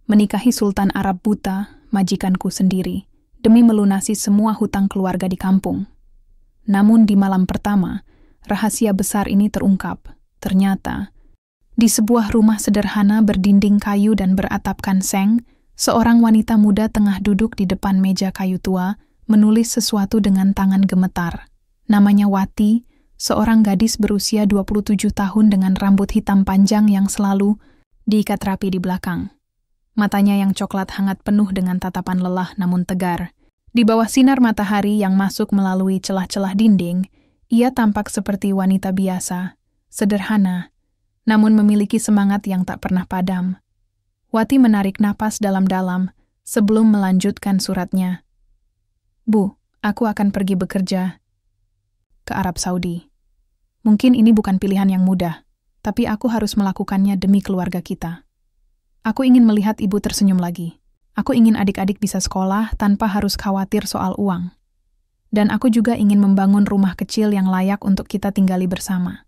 menikahi Sultan Arab buta, majikanku sendiri, demi melunasi semua hutang keluarga di kampung. Namun di malam pertama, rahasia besar ini terungkap. Ternyata, di sebuah rumah sederhana berdinding kayu dan beratapkan seng, seorang wanita muda tengah duduk di depan meja kayu tua, menulis sesuatu dengan tangan gemetar. Namanya Wati, seorang gadis berusia 27 tahun dengan rambut hitam panjang yang selalu diikat rapi di belakang. Matanya yang coklat hangat penuh dengan tatapan lelah namun tegar. Di bawah sinar matahari yang masuk melalui celah-celah dinding, ia tampak seperti wanita biasa, sederhana, namun memiliki semangat yang tak pernah padam. Wati menarik napas dalam-dalam sebelum melanjutkan suratnya. Bu, aku akan pergi bekerja ke Arab Saudi. Mungkin ini bukan pilihan yang mudah, tapi aku harus melakukannya demi keluarga kita. Aku ingin melihat ibu tersenyum lagi. Aku ingin adik-adik bisa sekolah tanpa harus khawatir soal uang. Dan aku juga ingin membangun rumah kecil yang layak untuk kita tinggali bersama.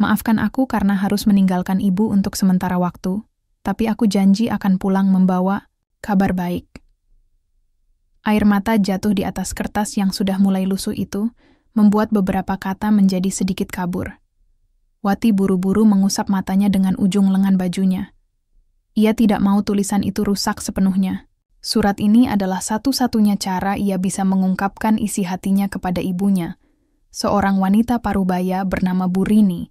Maafkan aku karena harus meninggalkan ibu untuk sementara waktu, tapi aku janji akan pulang membawa kabar baik. Air mata jatuh di atas kertas yang sudah mulai lusuh itu, membuat beberapa kata menjadi sedikit kabur. Wati buru-buru mengusap matanya dengan ujung lengan bajunya. Ia tidak mau tulisan itu rusak sepenuhnya. Surat ini adalah satu-satunya cara ia bisa mengungkapkan isi hatinya kepada ibunya, seorang wanita parubaya bernama Bu Rini,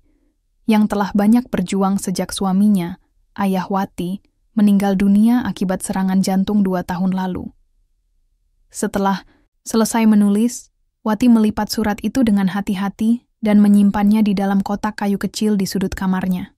yang telah banyak berjuang sejak suaminya, ayah Wati, meninggal dunia akibat serangan jantung 2 tahun lalu. Setelah selesai menulis, Wati melipat surat itu dengan hati-hati dan menyimpannya di dalam kotak kayu kecil di sudut kamarnya.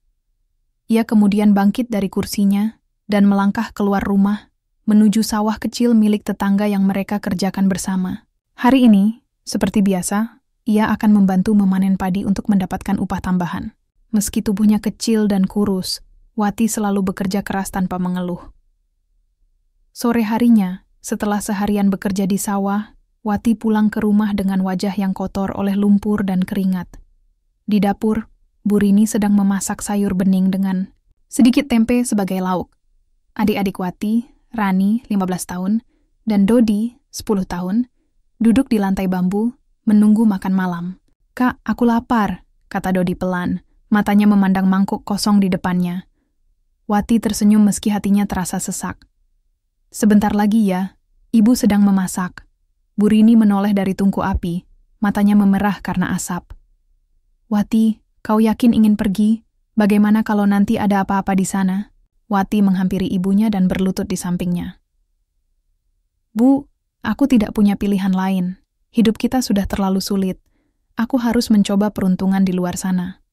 Ia kemudian bangkit dari kursinya dan melangkah keluar rumah menuju sawah kecil milik tetangga yang mereka kerjakan bersama. Hari ini, seperti biasa, ia akan membantu memanen padi untuk mendapatkan upah tambahan. Meski tubuhnya kecil dan kurus, Wati selalu bekerja keras tanpa mengeluh. Sore harinya, setelah seharian bekerja di sawah, Wati pulang ke rumah dengan wajah yang kotor oleh lumpur dan keringat. Di dapur, Bu Rini sedang memasak sayur bening dengan sedikit tempe sebagai lauk. Adik-adik Wati, Rani, 15 tahun, dan Dodi, 10 tahun, duduk di lantai bambu, menunggu makan malam. "Kak, aku lapar," kata Dodi pelan, matanya memandang mangkuk kosong di depannya. Wati tersenyum meski hatinya terasa sesak. "Sebentar lagi ya, ibu sedang memasak." Bu Rini menoleh dari tungku api, matanya memerah karena asap. "Wati, kau yakin ingin pergi? Bagaimana kalau nanti ada apa-apa di sana?" Wati menghampiri ibunya dan berlutut di sampingnya. "Bu, aku tidak punya pilihan lain. Hidup kita sudah terlalu sulit. Aku harus mencoba peruntungan di luar sana.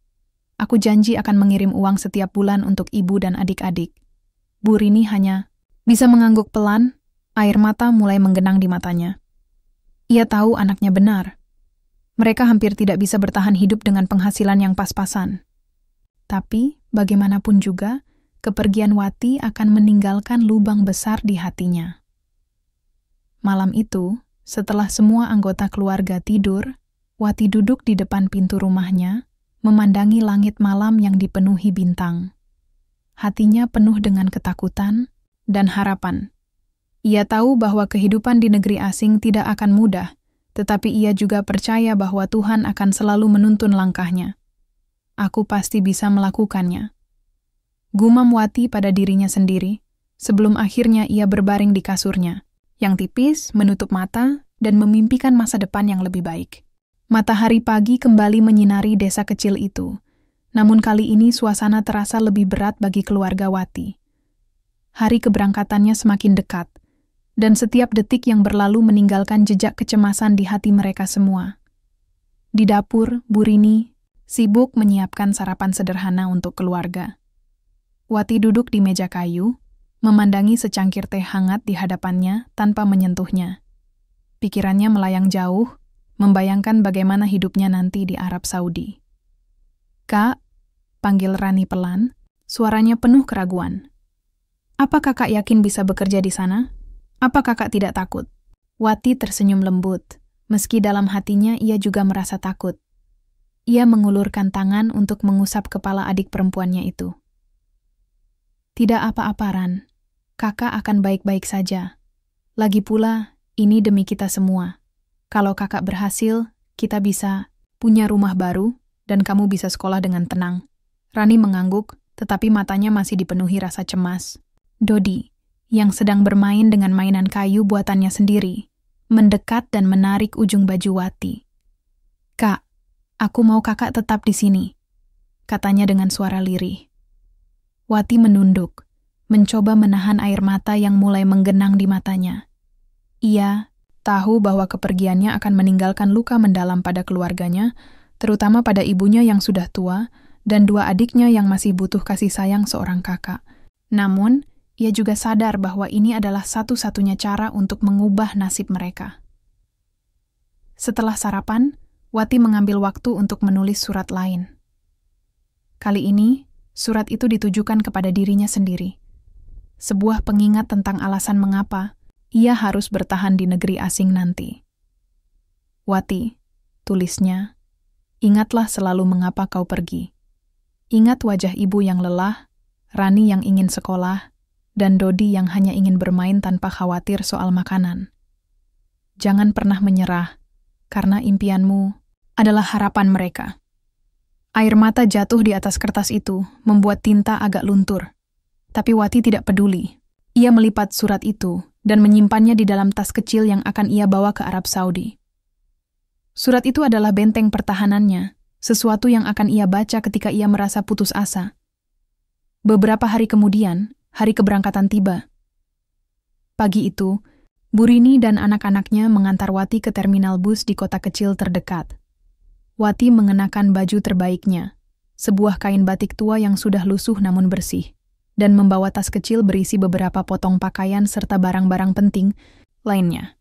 Aku janji akan mengirim uang setiap bulan untuk ibu dan adik-adik." Bu Rini hanya bisa mengangguk pelan, air mata mulai menggenang di matanya. Ia tahu anaknya benar. Mereka hampir tidak bisa bertahan hidup dengan penghasilan yang pas-pasan. Tapi, bagaimanapun juga, kepergian Wati akan meninggalkan lubang besar di hatinya. Malam itu, setelah semua anggota keluarga tidur, Wati duduk di depan pintu rumahnya, memandangi langit malam yang dipenuhi bintang. Hatinya penuh dengan ketakutan dan harapan. Ia tahu bahwa kehidupan di negeri asing tidak akan mudah, tetapi ia juga percaya bahwa Tuhan akan selalu menuntun langkahnya. "Aku pasti bisa melakukannya," gumam Wati pada dirinya sendiri, sebelum akhirnya ia berbaring di kasurnya, yang tipis, menutup mata, dan memimpikan masa depan yang lebih baik. Matahari pagi kembali menyinari desa kecil itu, namun kali ini suasana terasa lebih berat bagi keluarga Wati. Hari keberangkatannya semakin dekat, dan setiap detik yang berlalu meninggalkan jejak kecemasan di hati mereka semua. Di dapur, Bu Rini sibuk menyiapkan sarapan sederhana untuk keluarga. Wati duduk di meja kayu, memandangi secangkir teh hangat di hadapannya tanpa menyentuhnya. Pikirannya melayang jauh, membayangkan bagaimana hidupnya nanti di Arab Saudi. "Kak," panggil Rani pelan, suaranya penuh keraguan. "Apa kakak yakin bisa bekerja di sana? Apa kakak tidak takut?" Wati tersenyum lembut, meski dalam hatinya ia juga merasa takut. Ia mengulurkan tangan untuk mengusap kepala adik perempuannya itu. "Tidak apa-apa, Ran. Kakak akan baik-baik saja. Lagi pula, ini demi kita semua. Kalau kakak berhasil, kita bisa punya rumah baru, dan kamu bisa sekolah dengan tenang. Rani mengangguk, tetapi matanya masih dipenuhi rasa cemas. Dodi, yang sedang bermain dengan mainan kayu buatannya sendiri, mendekat dan menarik ujung baju Wati. "Kak, aku mau kakak tetap di sini," katanya dengan suara lirih. Wati menunduk, mencoba menahan air mata yang mulai menggenang di matanya. Ia tahu bahwa kepergiannya akan meninggalkan luka mendalam pada keluarganya, terutama pada ibunya yang sudah tua, dan dua adiknya yang masih butuh kasih sayang seorang kakak. Namun, ia juga sadar bahwa ini adalah satu-satunya cara untuk mengubah nasib mereka. Setelah sarapan, Wati mengambil waktu untuk menulis surat lain. Kali ini, surat itu ditujukan kepada dirinya sendiri. Sebuah pengingat tentang alasan mengapa ia harus bertahan di negeri asing nanti. "Wati," tulisnya, "ingatlah selalu mengapa kau pergi. Ingat wajah ibu yang lelah, Rani yang ingin sekolah, dan Dodi yang hanya ingin bermain tanpa khawatir soal makanan. Jangan pernah menyerah, karena impianmu adalah harapan mereka." Air mata jatuh di atas kertas itu, membuat tinta agak luntur. Tapi Wati tidak peduli. Ia melipat surat itu dan menyimpannya di dalam tas kecil yang akan ia bawa ke Arab Saudi. Surat itu adalah benteng pertahanannya, sesuatu yang akan ia baca ketika ia merasa putus asa. Beberapa hari kemudian, hari keberangkatan tiba. Pagi itu, Bu Rini dan anak-anaknya mengantar Wati ke terminal bus di kota kecil terdekat. Wati mengenakan baju terbaiknya, sebuah kain batik tua yang sudah lusuh namun bersih, dan membawa tas kecil berisi beberapa potong pakaian serta barang-barang penting lainnya.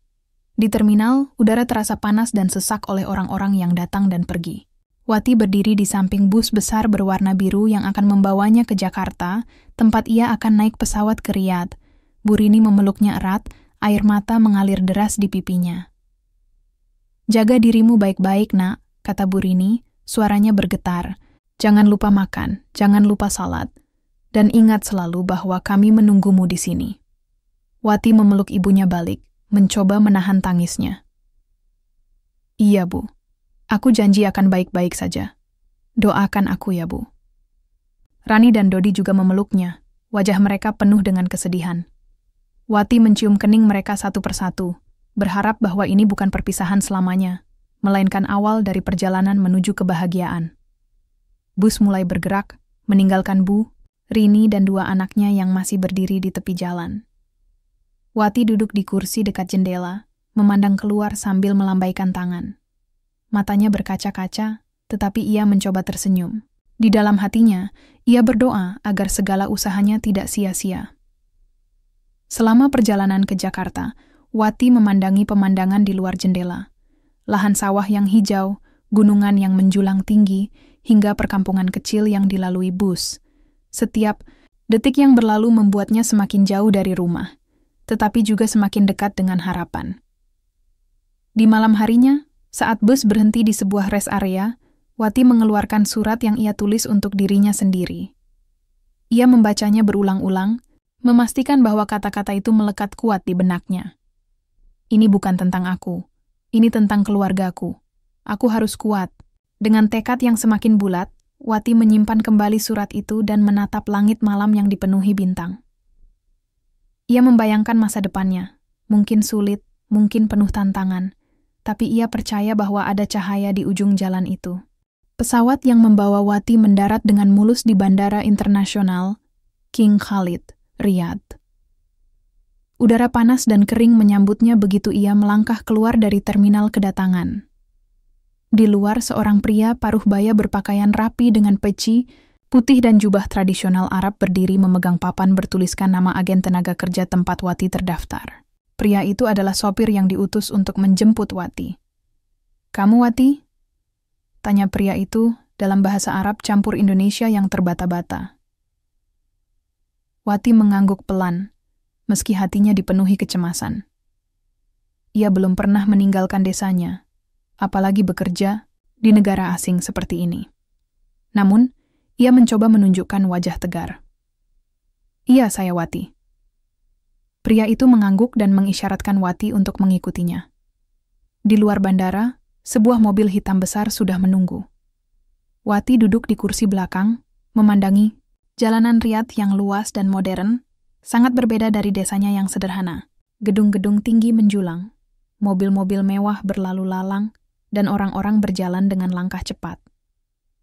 Di terminal, udara terasa panas dan sesak oleh orang-orang yang datang dan pergi. Wati berdiri di samping bus besar berwarna biru yang akan membawanya ke Jakarta, tempat ia akan naik pesawat ke Riyadh. Bu Rini memeluknya erat, air mata mengalir deras di pipinya. "Jaga dirimu baik-baik, nak," kata Bu Rini, suaranya bergetar. "Jangan lupa makan, jangan lupa salat. Dan ingat selalu bahwa kami menunggumu di sini." Wati memeluk ibunya balik, mencoba menahan tangisnya. "Iya, Bu. Aku janji akan baik-baik saja. Doakan aku ya, Bu." Rani dan Dodi juga memeluknya, wajah mereka penuh dengan kesedihan. Wati mencium kening mereka satu persatu, berharap bahwa ini bukan perpisahan selamanya, melainkan awal dari perjalanan menuju kebahagiaan. Bus mulai bergerak, meninggalkan Bu, Rini dan dua anaknya yang masih berdiri di tepi jalan. Wati duduk di kursi dekat jendela, memandang keluar sambil melambaikan tangan. Matanya berkaca-kaca, tetapi ia mencoba tersenyum. Di dalam hatinya, ia berdoa agar segala usahanya tidak sia-sia. Selama perjalanan ke Jakarta, Wati memandangi pemandangan di luar jendela. Lahan sawah yang hijau, gunungan yang menjulang tinggi, hingga perkampungan kecil yang dilalui bus. Setiap detik yang berlalu membuatnya semakin jauh dari rumah, tetapi juga semakin dekat dengan harapan. Di malam harinya, saat bus berhenti di sebuah rest area, Wati mengeluarkan surat yang ia tulis untuk dirinya sendiri. Ia membacanya berulang-ulang, memastikan bahwa kata-kata itu melekat kuat di benaknya. "Ini bukan tentang aku, ini tentang keluargaku. Aku harus kuat." Dengan tekad yang semakin bulat, Wati menyimpan kembali surat itu dan menatap langit malam yang dipenuhi bintang. Ia membayangkan masa depannya, mungkin sulit, mungkin penuh tantangan, tapi ia percaya bahwa ada cahaya di ujung jalan itu. Pesawat yang membawa Wati mendarat dengan mulus di Bandara Internasional King Khalid, Riyadh. Udara panas dan kering menyambutnya begitu ia melangkah keluar dari terminal kedatangan. Di luar, seorang pria paruh baya berpakaian rapi dengan peci, putih dan jubah tradisional Arab berdiri memegang papan bertuliskan nama agen tenaga kerja tempat Wati terdaftar. Pria itu adalah sopir yang diutus untuk menjemput Wati. "Kamu Wati?" tanya pria itu dalam bahasa Arab campur Indonesia yang terbata-bata. Wati mengangguk pelan, meski hatinya dipenuhi kecemasan. Ia belum pernah meninggalkan desanya, apalagi bekerja di negara asing seperti ini. Namun, ia mencoba menunjukkan wajah tegar. "Iya, saya Wati." Pria itu mengangguk dan mengisyaratkan Wati untuk mengikutinya. Di luar bandara, sebuah mobil hitam besar sudah menunggu. Wati duduk di kursi belakang, memandangi jalanan Riyadh yang luas dan modern, sangat berbeda dari desanya yang sederhana. Gedung-gedung tinggi menjulang, mobil-mobil mewah berlalu lalang, dan orang-orang berjalan dengan langkah cepat.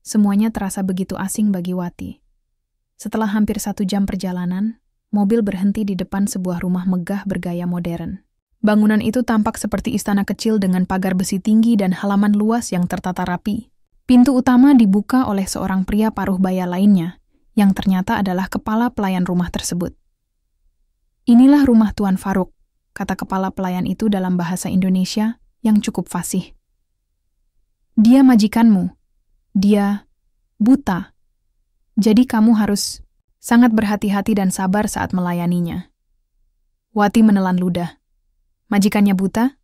Semuanya terasa begitu asing bagi Wati. Setelah hampir 1 jam perjalanan, mobil berhenti di depan sebuah rumah megah bergaya modern. Bangunan itu tampak seperti istana kecil dengan pagar besi tinggi dan halaman luas yang tertata rapi. Pintu utama dibuka oleh seorang pria paruh baya lainnya, yang ternyata adalah kepala pelayan rumah tersebut. "Inilah rumah Tuan Faruk," kata kepala pelayan itu dalam bahasa Indonesia yang cukup fasih. "Dia majikanmu. Dia buta. Jadi kamu harus sangat berhati-hati dan sabar saat melayaninya." Wati menelan ludah. Majikannya buta?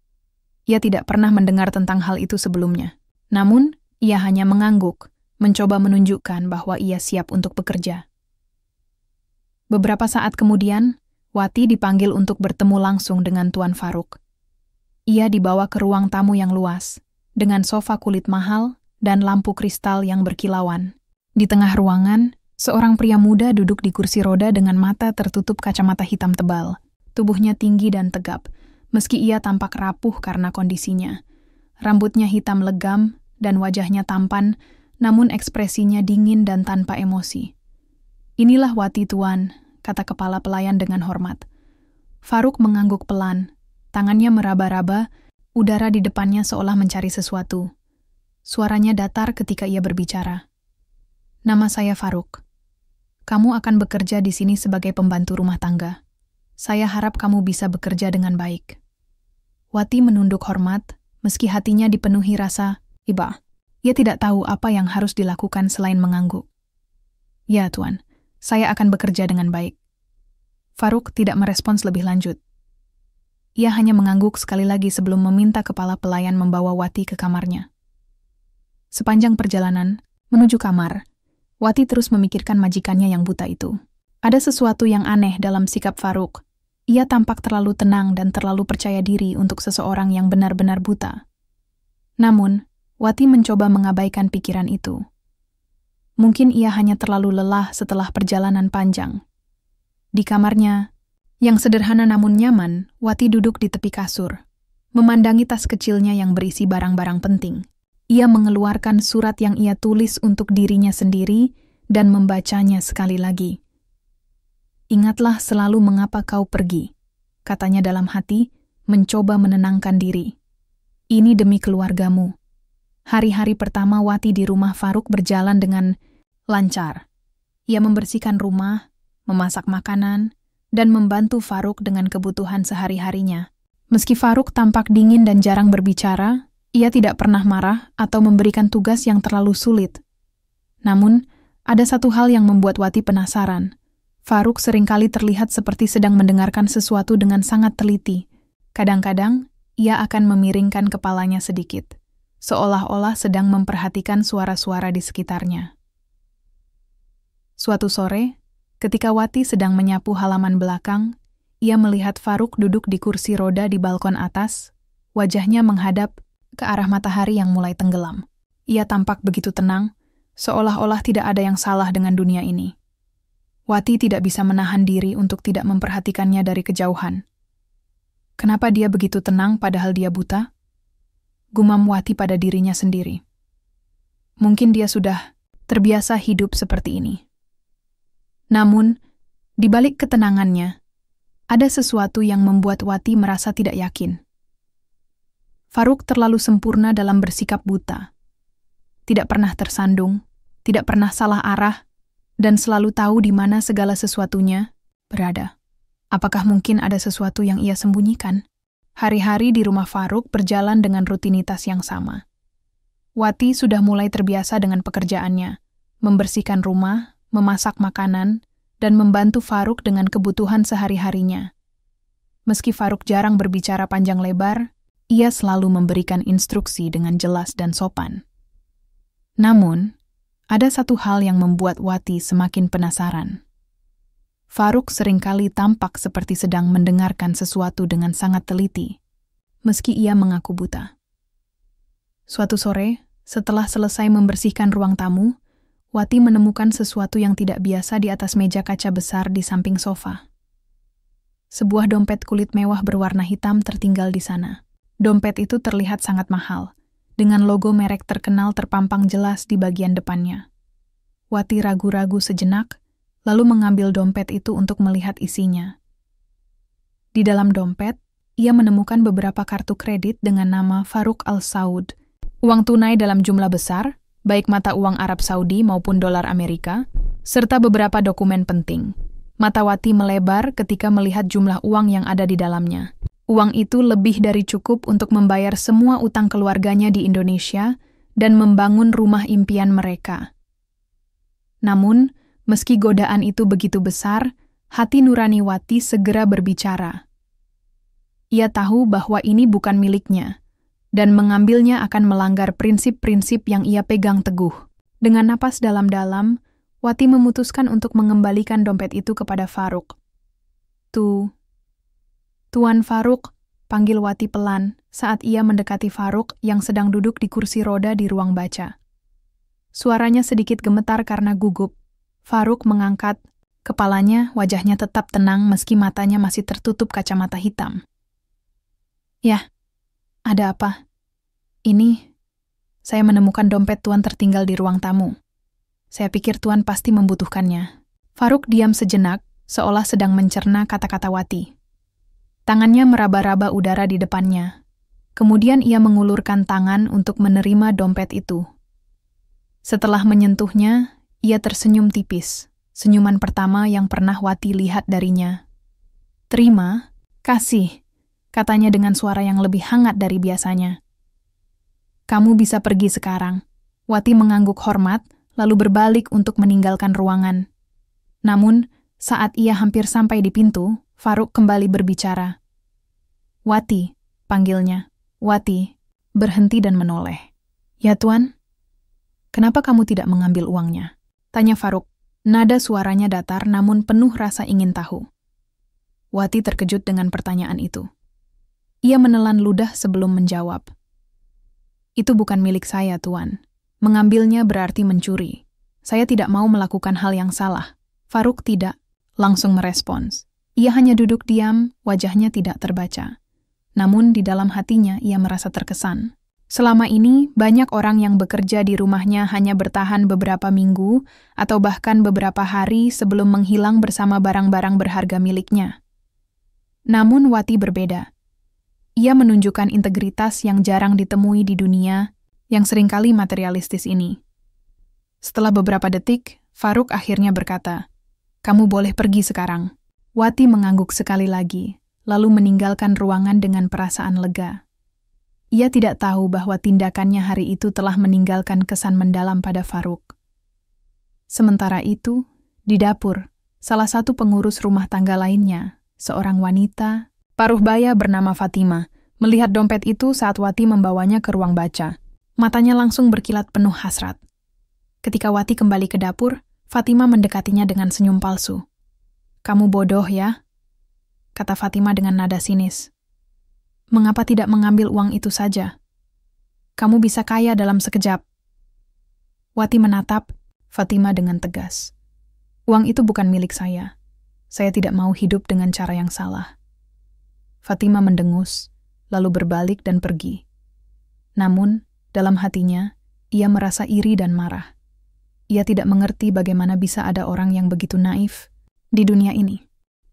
Ia tidak pernah mendengar tentang hal itu sebelumnya. Namun, ia hanya mengangguk, mencoba menunjukkan bahwa ia siap untuk bekerja. Beberapa saat kemudian, Wati dipanggil untuk bertemu langsung dengan Tuan Faruk. Ia dibawa ke ruang tamu yang luas, dengan sofa kulit mahal dan lampu kristal yang berkilauan. Di tengah ruangan, seorang pria muda duduk di kursi roda dengan mata tertutup kacamata hitam tebal. Tubuhnya tinggi dan tegap, meski ia tampak rapuh karena kondisinya. Rambutnya hitam legam dan wajahnya tampan, namun ekspresinya dingin dan tanpa emosi. "Inilah Wati, Tuan," kata kepala pelayan dengan hormat. Faruk mengangguk pelan, tangannya meraba-raba, udara di depannya seolah mencari sesuatu. Suaranya datar ketika ia berbicara. "Nama saya Faruk. Kamu akan bekerja di sini sebagai pembantu rumah tangga. Saya harap kamu bisa bekerja dengan baik." Wati menunduk hormat, meski hatinya dipenuhi rasa iba. Ia tidak tahu apa yang harus dilakukan selain mengangguk. "Ya, Tuan, saya akan bekerja dengan baik." Faruk tidak merespons lebih lanjut. Ia hanya mengangguk sekali lagi sebelum meminta kepala pelayan membawa Wati ke kamarnya. Sepanjang perjalanan menuju kamar, Wati terus memikirkan majikannya yang buta itu. Ada sesuatu yang aneh dalam sikap Faruk. Ia tampak terlalu tenang dan terlalu percaya diri untuk seseorang yang benar-benar buta. Namun, Wati mencoba mengabaikan pikiran itu. Mungkin ia hanya terlalu lelah setelah perjalanan panjang. Di kamarnya, yang sederhana namun nyaman, Wati duduk di tepi kasur, memandangi tas kecilnya yang berisi barang-barang penting. Ia mengeluarkan surat yang ia tulis untuk dirinya sendiri dan membacanya sekali lagi. "Ingatlah selalu mengapa kau pergi," katanya dalam hati, mencoba menenangkan diri. "Ini demi keluargamu." Hari-hari pertama Wati di rumah Faruk berjalan dengan lancar. Ia membersihkan rumah, memasak makanan, dan membantu Faruk dengan kebutuhan sehari-harinya. Meski Faruk tampak dingin dan jarang berbicara, ia tidak pernah marah atau memberikan tugas yang terlalu sulit. Namun, ada satu hal yang membuat Wati penasaran. Faruk seringkali terlihat seperti sedang mendengarkan sesuatu dengan sangat teliti. Kadang-kadang, ia akan memiringkan kepalanya sedikit, seolah-olah sedang memperhatikan suara-suara di sekitarnya. Suatu sore, ketika Wati sedang menyapu halaman belakang, ia melihat Faruk duduk di kursi roda di balkon atas, wajahnya menghadap ke arah matahari yang mulai tenggelam. Ia tampak begitu tenang, seolah-olah tidak ada yang salah dengan dunia ini. Wati tidak bisa menahan diri untuk tidak memperhatikannya dari kejauhan. Kenapa dia begitu tenang padahal dia buta? Gumam Wati pada dirinya sendiri. Mungkin dia sudah terbiasa hidup seperti ini. Namun, di balik ketenangannya, ada sesuatu yang membuat Wati merasa tidak yakin. Faruk terlalu sempurna dalam bersikap buta. Tidak pernah tersandung, tidak pernah salah arah, dan selalu tahu di mana segala sesuatunya berada. Apakah mungkin ada sesuatu yang ia sembunyikan? Hari-hari di rumah Faruk berjalan dengan rutinitas yang sama. Wati sudah mulai terbiasa dengan pekerjaannya, membersihkan rumah, memasak makanan, dan membantu Faruk dengan kebutuhan sehari-harinya. Meski Faruk jarang berbicara panjang lebar, ia selalu memberikan instruksi dengan jelas dan sopan. Namun, ada satu hal yang membuat Wati semakin penasaran. Faruk seringkali tampak seperti sedang mendengarkan sesuatu dengan sangat teliti, meski ia mengaku buta. Suatu sore, setelah selesai membersihkan ruang tamu, Wati menemukan sesuatu yang tidak biasa di atas meja kaca besar di samping sofa. Sebuah dompet kulit mewah berwarna hitam tertinggal di sana. Dompet itu terlihat sangat mahal, dengan logo merek terkenal terpampang jelas di bagian depannya. Wati ragu-ragu sejenak, lalu mengambil dompet itu untuk melihat isinya. Di dalam dompet, ia menemukan beberapa kartu kredit dengan nama Faruk Al-Saud, uang tunai dalam jumlah besar, baik mata uang Arab Saudi maupun dolar Amerika, serta beberapa dokumen penting. Mata Wati melebar ketika melihat jumlah uang yang ada di dalamnya. Uang itu lebih dari cukup untuk membayar semua utang keluarganya di Indonesia dan membangun rumah impian mereka. Namun, meski godaan itu begitu besar, hati nurani Wati segera berbicara. Ia tahu bahwa ini bukan miliknya, dan mengambilnya akan melanggar prinsip-prinsip yang ia pegang teguh. Dengan napas dalam-dalam, Wati memutuskan untuk mengembalikan dompet itu kepada Faruk. Tuan Faruk, panggil Wati pelan saat ia mendekati Faruk yang sedang duduk di kursi roda di ruang baca. Suaranya sedikit gemetar karena gugup. Faruk mengangkat kepalanya, wajahnya tetap tenang meski matanya masih tertutup kacamata hitam. Ya, ada apa? Ini, saya menemukan dompet Tuan tertinggal di ruang tamu. Saya pikir Tuan pasti membutuhkannya. Faruk diam sejenak, seolah sedang mencerna kata-kata Wati. Tangannya meraba-raba udara di depannya. Kemudian ia mengulurkan tangan untuk menerima dompet itu. Setelah menyentuhnya, ia tersenyum tipis, senyuman pertama yang pernah Wati lihat darinya. Terima kasih, katanya dengan suara yang lebih hangat dari biasanya. Kamu bisa pergi sekarang. Wati mengangguk hormat, lalu berbalik untuk meninggalkan ruangan. Namun, saat ia hampir sampai di pintu, Faruk kembali berbicara. Wati, panggilnya. Wati, berhenti dan menoleh. Ya Tuan? Kenapa kamu tidak mengambil uangnya? Tanya Faruk. Nada suaranya datar namun penuh rasa ingin tahu. Wati terkejut dengan pertanyaan itu. Ia menelan ludah sebelum menjawab. Itu bukan milik saya, Tuan. Mengambilnya berarti mencuri. Saya tidak mau melakukan hal yang salah. Faruk tidak langsung merespons. Ia hanya duduk diam, wajahnya tidak terbaca. Namun di dalam hatinya ia merasa terkesan. Selama ini, banyak orang yang bekerja di rumahnya hanya bertahan beberapa minggu atau bahkan beberapa hari sebelum menghilang bersama barang-barang berharga miliknya. Namun Wati berbeda. Ia menunjukkan integritas yang jarang ditemui di dunia yang seringkali materialistis ini. Setelah beberapa detik, Faruk akhirnya berkata, "Kamu boleh pergi sekarang." Wati mengangguk sekali lagi, lalu meninggalkan ruangan dengan perasaan lega. Ia tidak tahu bahwa tindakannya hari itu telah meninggalkan kesan mendalam pada Faruk. Sementara itu, di dapur, salah satu pengurus rumah tangga lainnya, seorang wanita, paruh baya bernama Fatima, melihat dompet itu saat Wati membawanya ke ruang baca. Matanya langsung berkilat penuh hasrat. Ketika Wati kembali ke dapur, Fatima mendekatinya dengan senyum palsu. "Kamu bodoh ya?" kata Fatima dengan nada sinis. "Mengapa tidak mengambil uang itu saja? Kamu bisa kaya dalam sekejap." Wati menatap Fatima dengan tegas. "Uang itu bukan milik saya. Saya tidak mau hidup dengan cara yang salah." Fatima mendengus, lalu berbalik dan pergi. Namun, dalam hatinya, ia merasa iri dan marah. Ia tidak mengerti bagaimana bisa ada orang yang begitu naif di dunia ini.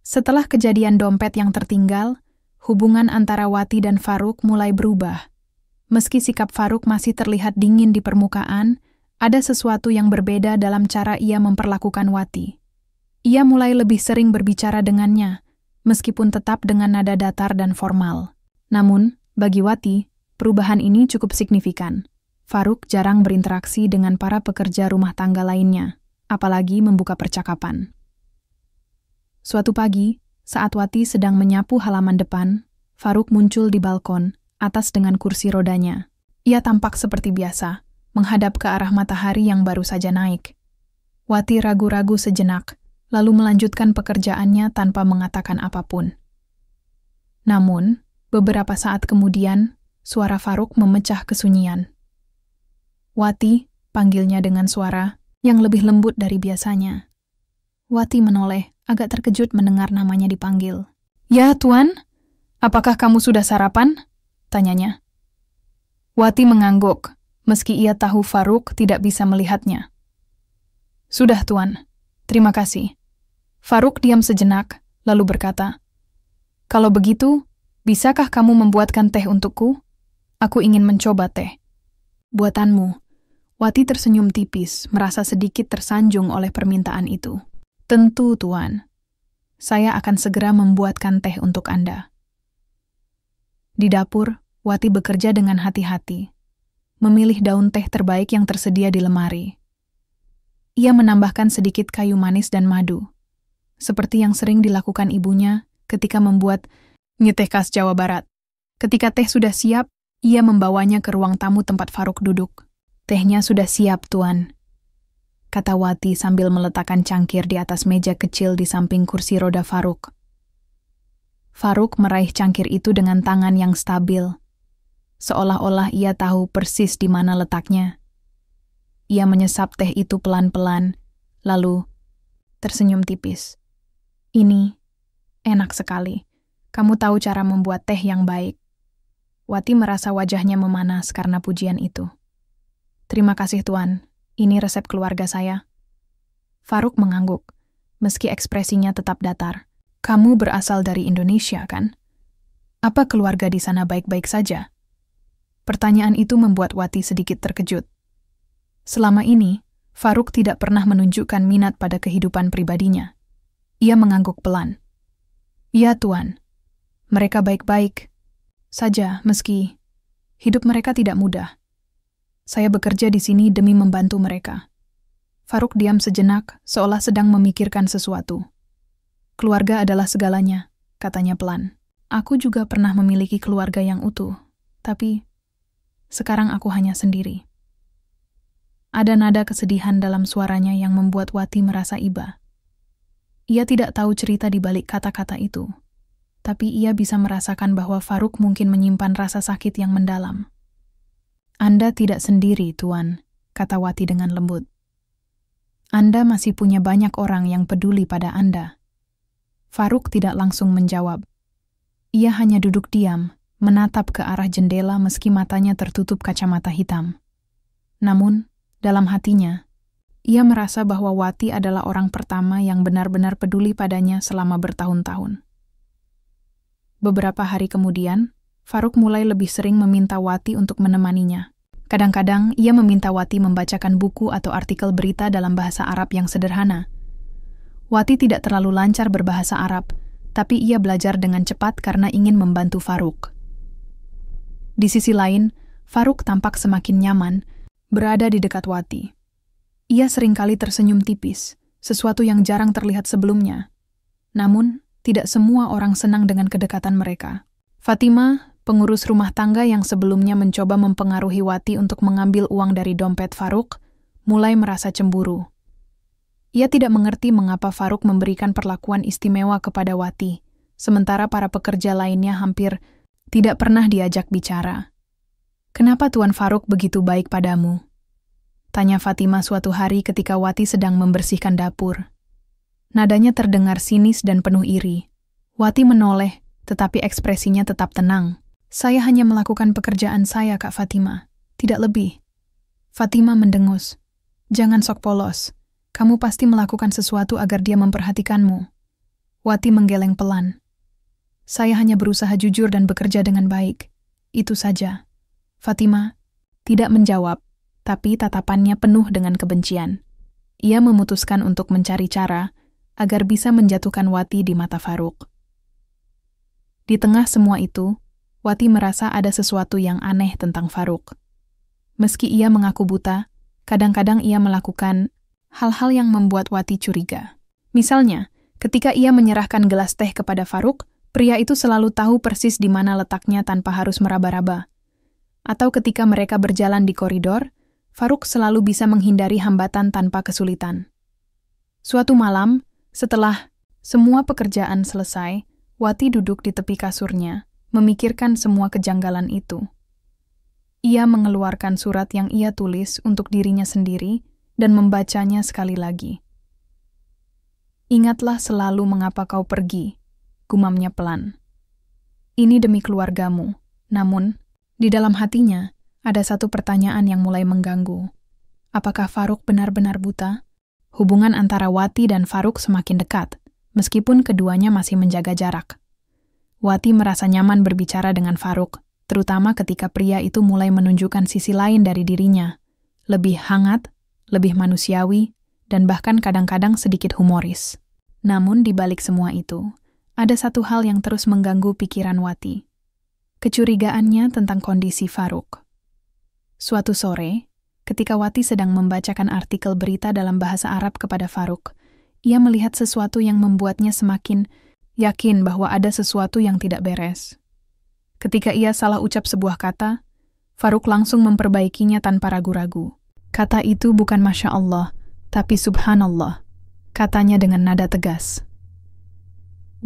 Setelah kejadian dompet yang tertinggal, hubungan antara Wati dan Faruk mulai berubah. Meski sikap Faruk masih terlihat dingin di permukaan, ada sesuatu yang berbeda dalam cara ia memperlakukan Wati. Ia mulai lebih sering berbicara dengannya, meskipun tetap dengan nada datar dan formal. Namun, bagi Wati, perubahan ini cukup signifikan. Faruk jarang berinteraksi dengan para pekerja rumah tangga lainnya, apalagi membuka percakapan. Suatu pagi, saat Wati sedang menyapu halaman depan, Faruk muncul di balkon, atas dengan kursi rodanya. Ia tampak seperti biasa, menghadap ke arah matahari yang baru saja naik. Wati ragu-ragu sejenak, lalu melanjutkan pekerjaannya tanpa mengatakan apapun. Namun, beberapa saat kemudian, suara Faruk memecah kesunyian. "Wati," panggilnya dengan suara yang lebih lembut dari biasanya. Wati menoleh, agak terkejut mendengar namanya dipanggil. "Ya, Tuan? Apakah kamu sudah sarapan?" tanyanya. Wati mengangguk, meski ia tahu Faruk tidak bisa melihatnya. "Sudah, Tuan. Terima kasih." Faruk diam sejenak, lalu berkata, "Kalau begitu, bisakah kamu membuatkan teh untukku? Aku ingin mencoba teh." "Buatanmu." Wati tersenyum tipis, merasa sedikit tersanjung oleh permintaan itu. "Tentu, Tuan. Saya akan segera membuatkan teh untuk Anda." Di dapur, Wati bekerja dengan hati-hati, memilih daun teh terbaik yang tersedia di lemari. Ia menambahkan sedikit kayu manis dan madu, seperti yang sering dilakukan ibunya ketika membuat teh khas Jawa Barat. Ketika teh sudah siap, ia membawanya ke ruang tamu tempat Faruk duduk. "Tehnya sudah siap, Tuan," kata Wati sambil meletakkan cangkir di atas meja kecil di samping kursi roda Faruk. Faruk meraih cangkir itu dengan tangan yang stabil, seolah-olah ia tahu persis di mana letaknya. Ia menyesap teh itu pelan-pelan, lalu tersenyum tipis. "Ini enak sekali. Kamu tahu cara membuat teh yang baik." Wati merasa wajahnya memanas karena pujian itu. "Terima kasih, Tuan. Ini resep keluarga saya." Faruk mengangguk, meski ekspresinya tetap datar. "Kamu berasal dari Indonesia, kan? Apa keluarga di sana baik-baik saja?" Pertanyaan itu membuat Wati sedikit terkejut. Selama ini, Faruk tidak pernah menunjukkan minat pada kehidupan pribadinya. Ia mengangguk pelan. "Ya, Tuan. Mereka baik-baik saja, meski hidup mereka tidak mudah. Saya bekerja di sini demi membantu mereka." Faruk diam sejenak, seolah sedang memikirkan sesuatu. "Keluarga adalah segalanya," katanya pelan. "Aku juga pernah memiliki keluarga yang utuh, tapi sekarang aku hanya sendiri." Ada nada kesedihan dalam suaranya yang membuat Wati merasa iba. Ia tidak tahu cerita di balik kata-kata itu, tapi ia bisa merasakan bahwa Faruk mungkin menyimpan rasa sakit yang mendalam. "Anda tidak sendiri, Tuan," kata Wati dengan lembut. "Anda masih punya banyak orang yang peduli pada Anda." Faruk tidak langsung menjawab. Ia hanya duduk diam, menatap ke arah jendela meski matanya tertutup kacamata hitam. Namun, dalam hatinya, ia merasa bahwa Wati adalah orang pertama yang benar-benar peduli padanya selama bertahun-tahun. Beberapa hari kemudian, Faruk mulai lebih sering meminta Wati untuk menemaninya. Kadang-kadang, ia meminta Wati membacakan buku atau artikel berita dalam bahasa Arab yang sederhana. Wati tidak terlalu lancar berbahasa Arab, tapi ia belajar dengan cepat karena ingin membantu Faruk. Di sisi lain, Faruk tampak semakin nyaman berada di dekat Wati. Ia seringkali tersenyum tipis, sesuatu yang jarang terlihat sebelumnya. Namun, tidak semua orang senang dengan kedekatan mereka. Fatima, pengurus rumah tangga yang sebelumnya mencoba mempengaruhi Wati untuk mengambil uang dari dompet Faruk, mulai merasa cemburu. Ia tidak mengerti mengapa Faruk memberikan perlakuan istimewa kepada Wati, sementara para pekerja lainnya hampir tidak pernah diajak bicara. "Kenapa Tuan Faruk begitu baik padamu?" tanya Fatima suatu hari ketika Wati sedang membersihkan dapur. Nadanya terdengar sinis dan penuh iri. Wati menoleh, tetapi ekspresinya tetap tenang. "Saya hanya melakukan pekerjaan saya, Kak Fatima. Tidak lebih." Fatima mendengus. "Jangan sok polos. Kamu pasti melakukan sesuatu agar dia memperhatikanmu." Wati menggeleng pelan. "Saya hanya berusaha jujur dan bekerja dengan baik. Itu saja." Fatima tidak menjawab, tapi tatapannya penuh dengan kebencian. Ia memutuskan untuk mencari cara agar bisa menjatuhkan Wati di mata Faruk. Di tengah semua itu, Wati merasa ada sesuatu yang aneh tentang Faruk. Meski ia mengaku buta, kadang-kadang ia melakukan hal-hal yang membuat Wati curiga. Misalnya, ketika ia menyerahkan gelas teh kepada Faruk, pria itu selalu tahu persis di mana letaknya tanpa harus meraba-raba. Atau ketika mereka berjalan di koridor, Faruk selalu bisa menghindari hambatan tanpa kesulitan. Suatu malam, Setelah semua pekerjaan selesai, Wati duduk di tepi kasurnya, memikirkan semua kejanggalan itu. Ia mengeluarkan surat yang ia tulis untuk dirinya sendiri dan membacanya sekali lagi. "Ingatlah selalu mengapa kau pergi," gumamnya pelan. "Ini demi keluargamu." Namun, di dalam hatinya ada satu pertanyaan yang mulai mengganggu. Apakah Faruk benar-benar buta? Hubungan antara Wati dan Faruk semakin dekat, meskipun keduanya masih menjaga jarak. Wati merasa nyaman berbicara dengan Faruk, terutama ketika pria itu mulai menunjukkan sisi lain dari dirinya, lebih hangat, lebih manusiawi, dan bahkan kadang-kadang sedikit humoris. Namun di balik semua itu, ada satu hal yang terus mengganggu pikiran Wati. Kecurigaannya tentang kondisi Faruk. Suatu sore, ketika Wati sedang membacakan artikel berita dalam bahasa Arab kepada Faruk, ia melihat sesuatu yang membuatnya semakin yakin bahwa ada sesuatu yang tidak beres. Ketika ia salah ucap sebuah kata, Faruk langsung memperbaikinya tanpa ragu-ragu. Kata itu bukan Masya Allah, tapi Subhanallah, katanya dengan nada tegas.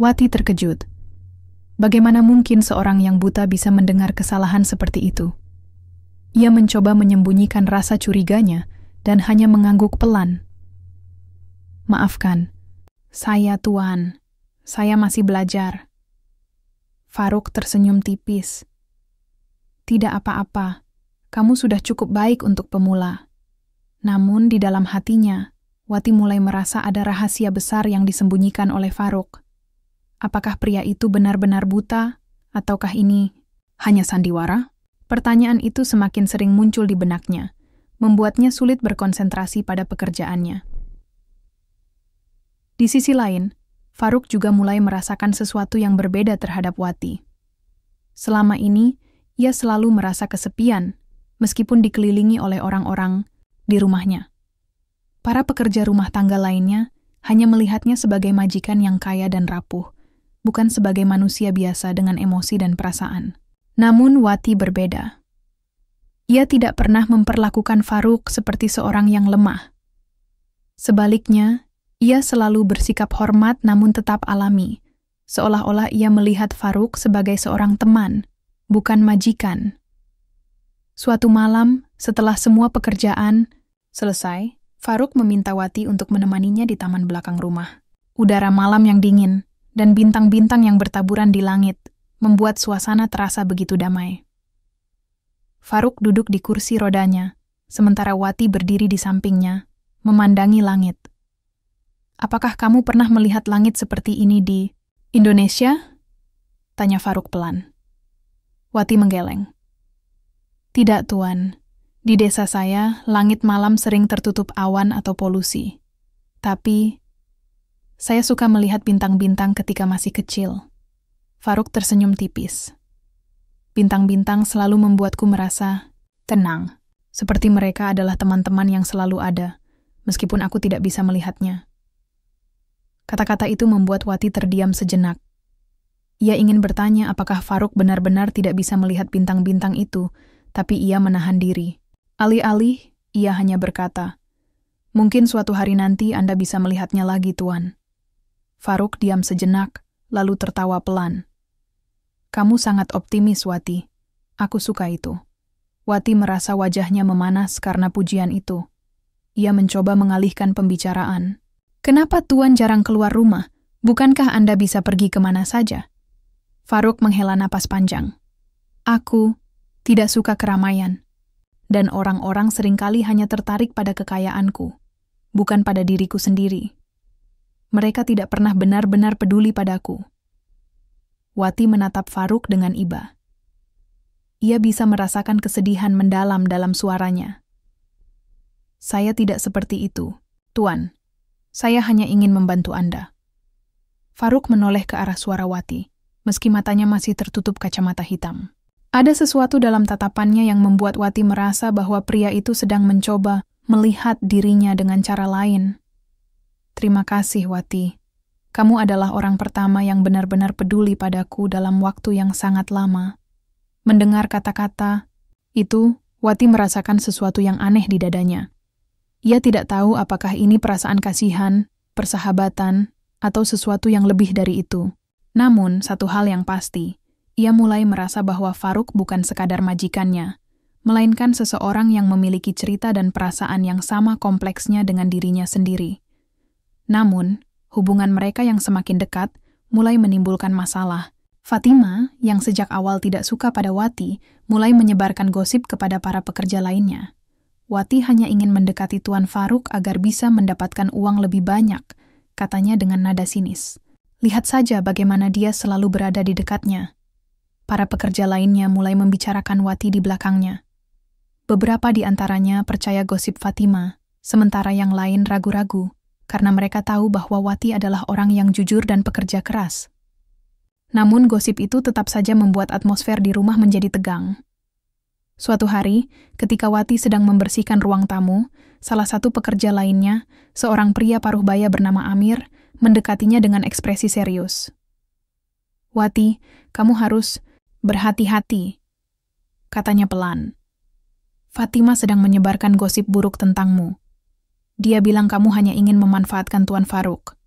Wati terkejut. Bagaimana mungkin seorang yang buta bisa mendengar kesalahan seperti itu? Ia mencoba menyembunyikan rasa curiganya dan hanya mengangguk pelan. "Maafkan, saya Tuan. Saya masih belajar." Faruk tersenyum tipis. "Tidak apa-apa, kamu sudah cukup baik untuk pemula." Namun di dalam hatinya, Wati mulai merasa ada rahasia besar yang disembunyikan oleh Faruk. Apakah pria itu benar-benar buta, ataukah ini hanya sandiwara? Pertanyaan itu semakin sering muncul di benaknya, membuatnya sulit berkonsentrasi pada pekerjaannya. Di sisi lain, Faruk juga mulai merasakan sesuatu yang berbeda terhadap Wati. Selama ini, ia selalu merasa kesepian, meskipun dikelilingi oleh orang-orang di rumahnya. Para pekerja rumah tangga lainnya hanya melihatnya sebagai majikan yang kaya dan rapuh, bukan sebagai manusia biasa dengan emosi dan perasaan. Namun Wati berbeda. Ia tidak pernah memperlakukan Faruk seperti seorang yang lemah. Sebaliknya, ia selalu bersikap hormat namun tetap alami, seolah-olah ia melihat Faruk sebagai seorang teman, bukan majikan. Suatu malam, setelah semua pekerjaan selesai, Faruk meminta Wati untuk menemaninya di taman belakang rumah. Udara malam yang dingin dan bintang-bintang yang bertaburan di langit membuat suasana terasa begitu damai. Faruk duduk di kursi rodanya, sementara Wati berdiri di sampingnya, memandangi langit. "Apakah kamu pernah melihat langit seperti ini di Indonesia?" tanya Faruk pelan. Wati menggeleng. "Tidak, Tuan. Di desa saya, langit malam sering tertutup awan atau polusi. Tapi, saya suka melihat bintang-bintang ketika masih kecil." Faruk tersenyum tipis. "Bintang-bintang selalu membuatku merasa tenang, seperti mereka adalah teman-teman yang selalu ada, meskipun aku tidak bisa melihatnya." Kata-kata itu membuat Wati terdiam sejenak. Ia ingin bertanya apakah Faruk benar-benar tidak bisa melihat bintang-bintang itu, tapi ia menahan diri. Alih-alih, ia hanya berkata, "Mungkin suatu hari nanti Anda bisa melihatnya lagi, Tuan." Faruk diam sejenak, lalu tertawa pelan. "Kamu sangat optimis, Wati. Aku suka itu." Wati merasa wajahnya memanas karena pujian itu. Ia mencoba mengalihkan pembicaraan. "Kenapa Tuan jarang keluar rumah? Bukankah Anda bisa pergi kemana saja?" Faruk menghela napas panjang. "Aku tidak suka keramaian. Dan orang-orang seringkali hanya tertarik pada kekayaanku, bukan pada diriku sendiri. Mereka tidak pernah benar-benar peduli padaku." Wati menatap Faruk dengan iba. Ia bisa merasakan kesedihan mendalam dalam suaranya. "Saya tidak seperti itu, Tuan. Saya hanya ingin membantu Anda." Faruk menoleh ke arah suara Wati, meski matanya masih tertutup kacamata hitam. Ada sesuatu dalam tatapannya yang membuat Wati merasa bahwa pria itu sedang mencoba melihat dirinya dengan cara lain. "Terima kasih, Wati. Kamu adalah orang pertama yang benar-benar peduli padaku dalam waktu yang sangat lama." Mendengar kata-kata itu, Wati merasakan sesuatu yang aneh di dadanya. Ia tidak tahu apakah ini perasaan kasihan, persahabatan, atau sesuatu yang lebih dari itu. Namun, satu hal yang pasti, ia mulai merasa bahwa Farouk bukan sekadar majikannya, melainkan seseorang yang memiliki cerita dan perasaan yang sama kompleksnya dengan dirinya sendiri. Namun, hubungan mereka yang semakin dekat mulai menimbulkan masalah. Fatima, yang sejak awal tidak suka pada Wati, mulai menyebarkan gosip kepada para pekerja lainnya. Wati hanya ingin mendekati Tuan Farouk agar bisa mendapatkan uang lebih banyak, katanya dengan nada sinis. Lihat saja bagaimana dia selalu berada di dekatnya. Para pekerja lainnya mulai membicarakan Wati di belakangnya. Beberapa di antaranya percaya gosip Fatima, sementara yang lain ragu-ragu, karena mereka tahu bahwa Wati adalah orang yang jujur dan pekerja keras. Namun gosip itu tetap saja membuat atmosfer di rumah menjadi tegang. Suatu hari, ketika Wati sedang membersihkan ruang tamu, salah satu pekerja lainnya, seorang pria paruh baya bernama Amir, mendekatinya dengan ekspresi serius. "Wati, kamu harus berhati-hati," katanya pelan. "Fatima sedang menyebarkan gosip buruk tentangmu. Dia bilang kamu hanya ingin memanfaatkan Tuan Farouk."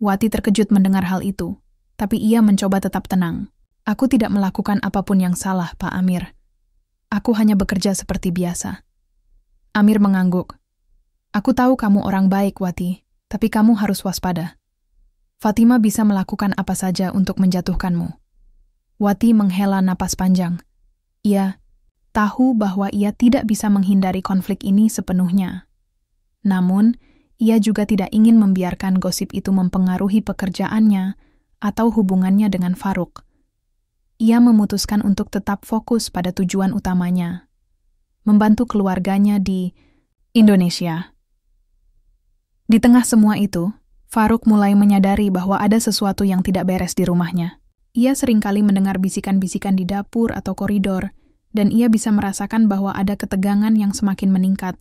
Wati terkejut mendengar hal itu, tapi ia mencoba tetap tenang. "Aku tidak melakukan apapun yang salah, Pak Amir. Aku hanya bekerja seperti biasa." Amir mengangguk. "Aku tahu kamu orang baik, Wati, tapi kamu harus waspada. Fatima bisa melakukan apa saja untuk menjatuhkanmu." Wati menghela napas panjang. Ia tahu bahwa ia tidak bisa menghindari konflik ini sepenuhnya. Namun, ia juga tidak ingin membiarkan gosip itu mempengaruhi pekerjaannya atau hubungannya dengan Farouk. Ia memutuskan untuk tetap fokus pada tujuan utamanya, membantu keluarganya di Indonesia. Di tengah semua itu, Farouk mulai menyadari bahwa ada sesuatu yang tidak beres di rumahnya. Ia seringkali mendengar bisikan-bisikan di dapur atau koridor, dan ia bisa merasakan bahwa ada ketegangan yang semakin meningkat.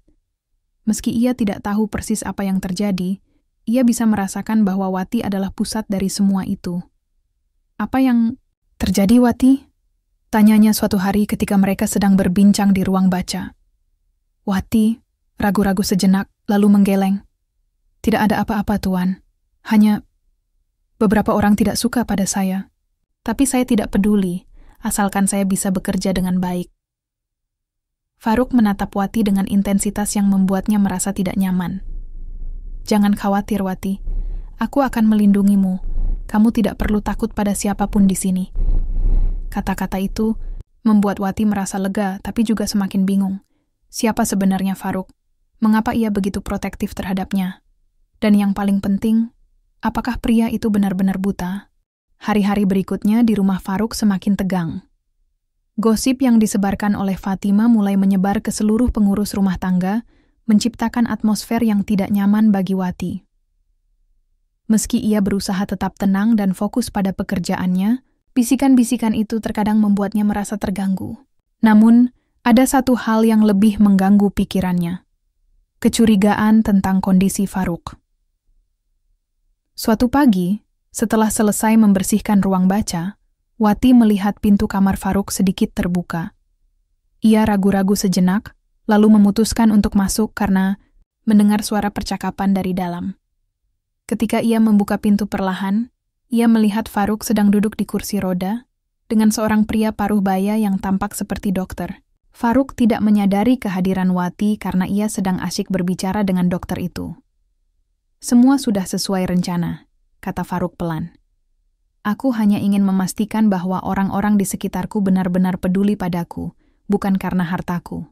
Meski ia tidak tahu persis apa yang terjadi, ia bisa merasakan bahwa Wati adalah pusat dari semua itu. "Apa yang terjadi, Wati?" tanyanya suatu hari ketika mereka sedang berbincang di ruang baca. Wati ragu-ragu sejenak, lalu menggeleng. "Tidak ada apa-apa, Tuan. Hanya beberapa orang tidak suka pada saya. Tapi saya tidak peduli, asalkan saya bisa bekerja dengan baik." Farouk menatap Wati dengan intensitas yang membuatnya merasa tidak nyaman. "Jangan khawatir, Wati. Aku akan melindungimu. Kamu tidak perlu takut pada siapapun di sini." Kata-kata itu membuat Wati merasa lega, tapi juga semakin bingung. Siapa sebenarnya Farouk? Mengapa ia begitu protektif terhadapnya? Dan yang paling penting, apakah pria itu benar-benar buta? Hari-hari berikutnya di rumah Farouk semakin tegang. Gosip yang disebarkan oleh Fatima mulai menyebar ke seluruh pengurus rumah tangga, menciptakan atmosfer yang tidak nyaman bagi Wati. Meski ia berusaha tetap tenang dan fokus pada pekerjaannya, bisikan-bisikan itu terkadang membuatnya merasa terganggu. Namun, ada satu hal yang lebih mengganggu pikirannya. Kecurigaan tentang kondisi Farouk. Suatu pagi, setelah selesai membersihkan ruang baca, Wati melihat pintu kamar Farouk sedikit terbuka. Ia ragu-ragu sejenak, lalu memutuskan untuk masuk karena mendengar suara percakapan dari dalam. Ketika ia membuka pintu perlahan, ia melihat Farouk sedang duduk di kursi roda dengan seorang pria paruh baya yang tampak seperti dokter. Farouk tidak menyadari kehadiran Wati karena ia sedang asyik berbicara dengan dokter itu. "Semua sudah sesuai rencana," kata Farouk pelan. "Aku hanya ingin memastikan bahwa orang-orang di sekitarku benar-benar peduli padaku, bukan karena hartaku."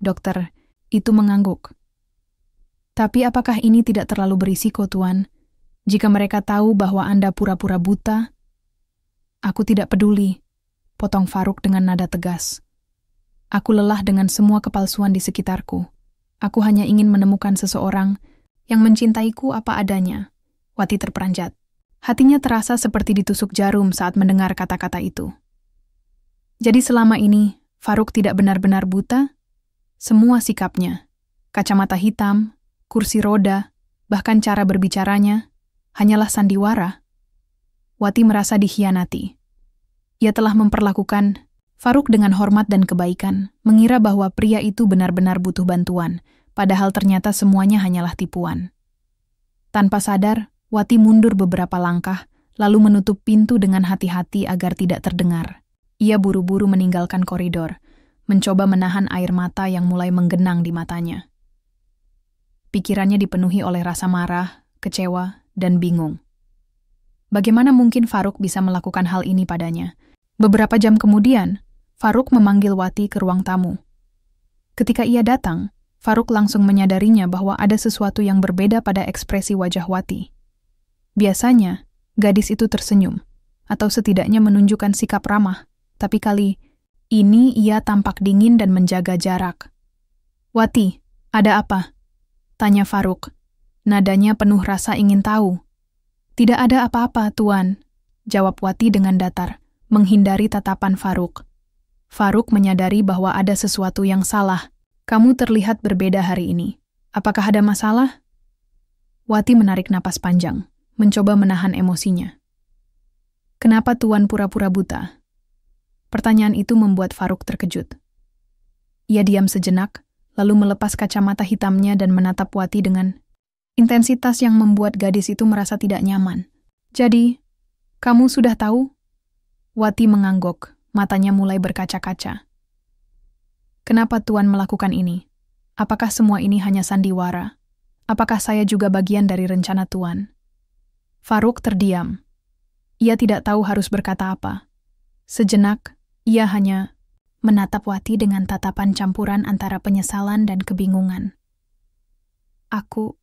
Dokter itu mengangguk. "Tapi apakah ini tidak terlalu berisiko, Tuan? Jika mereka tahu bahwa Anda pura-pura buta?" "Aku tidak peduli," potong Farouk dengan nada tegas. "Aku lelah dengan semua kepalsuan di sekitarku. Aku hanya ingin menemukan seseorang yang mencintaiku apa adanya." Wati terperanjat. Hatinya terasa seperti ditusuk jarum saat mendengar kata-kata itu. Jadi selama ini, Farouk tidak benar-benar buta? Semua sikapnya, kacamata hitam, kursi roda, bahkan cara berbicaranya, hanyalah sandiwara. Wati merasa dikhianati. Ia telah memperlakukan Farouk dengan hormat dan kebaikan, mengira bahwa pria itu benar-benar butuh bantuan, padahal ternyata semuanya hanyalah tipuan. Tanpa sadar, Wati mundur beberapa langkah, lalu menutup pintu dengan hati-hati agar tidak terdengar. Ia buru-buru meninggalkan koridor, mencoba menahan air mata yang mulai menggenang di matanya. Pikirannya dipenuhi oleh rasa marah, kecewa, dan bingung. Bagaimana mungkin Faruk bisa melakukan hal ini padanya? Beberapa jam kemudian, Faruk memanggil Wati ke ruang tamu. Ketika ia datang, Faruk langsung menyadarinya bahwa ada sesuatu yang berbeda pada ekspresi wajah Wati. Biasanya, gadis itu tersenyum, atau setidaknya menunjukkan sikap ramah, tapi kali ini ia tampak dingin dan menjaga jarak. "Wati, ada apa?" tanya Faruk. Nadanya penuh rasa ingin tahu. "Tidak ada apa-apa, Tuan," jawab Wati dengan datar, menghindari tatapan Faruk. Faruk menyadari bahwa ada sesuatu yang salah. "Kamu terlihat berbeda hari ini. Apakah ada masalah?" Wati menarik napas panjang, mencoba menahan emosinya. "Kenapa Tuan pura-pura buta?" Pertanyaan itu membuat Faruk terkejut. Ia diam sejenak, lalu melepas kacamata hitamnya dan menatap Wati dengan intensitas yang membuat gadis itu merasa tidak nyaman. "Jadi, kamu sudah tahu?" Wati mengangguk, matanya mulai berkaca-kaca. "Kenapa Tuan melakukan ini? Apakah semua ini hanya sandiwara? Apakah saya juga bagian dari rencana Tuan?" Faruk terdiam. Ia tidak tahu harus berkata apa. Sejenak, ia hanya menatap Wati dengan tatapan campuran antara penyesalan dan kebingungan. Aku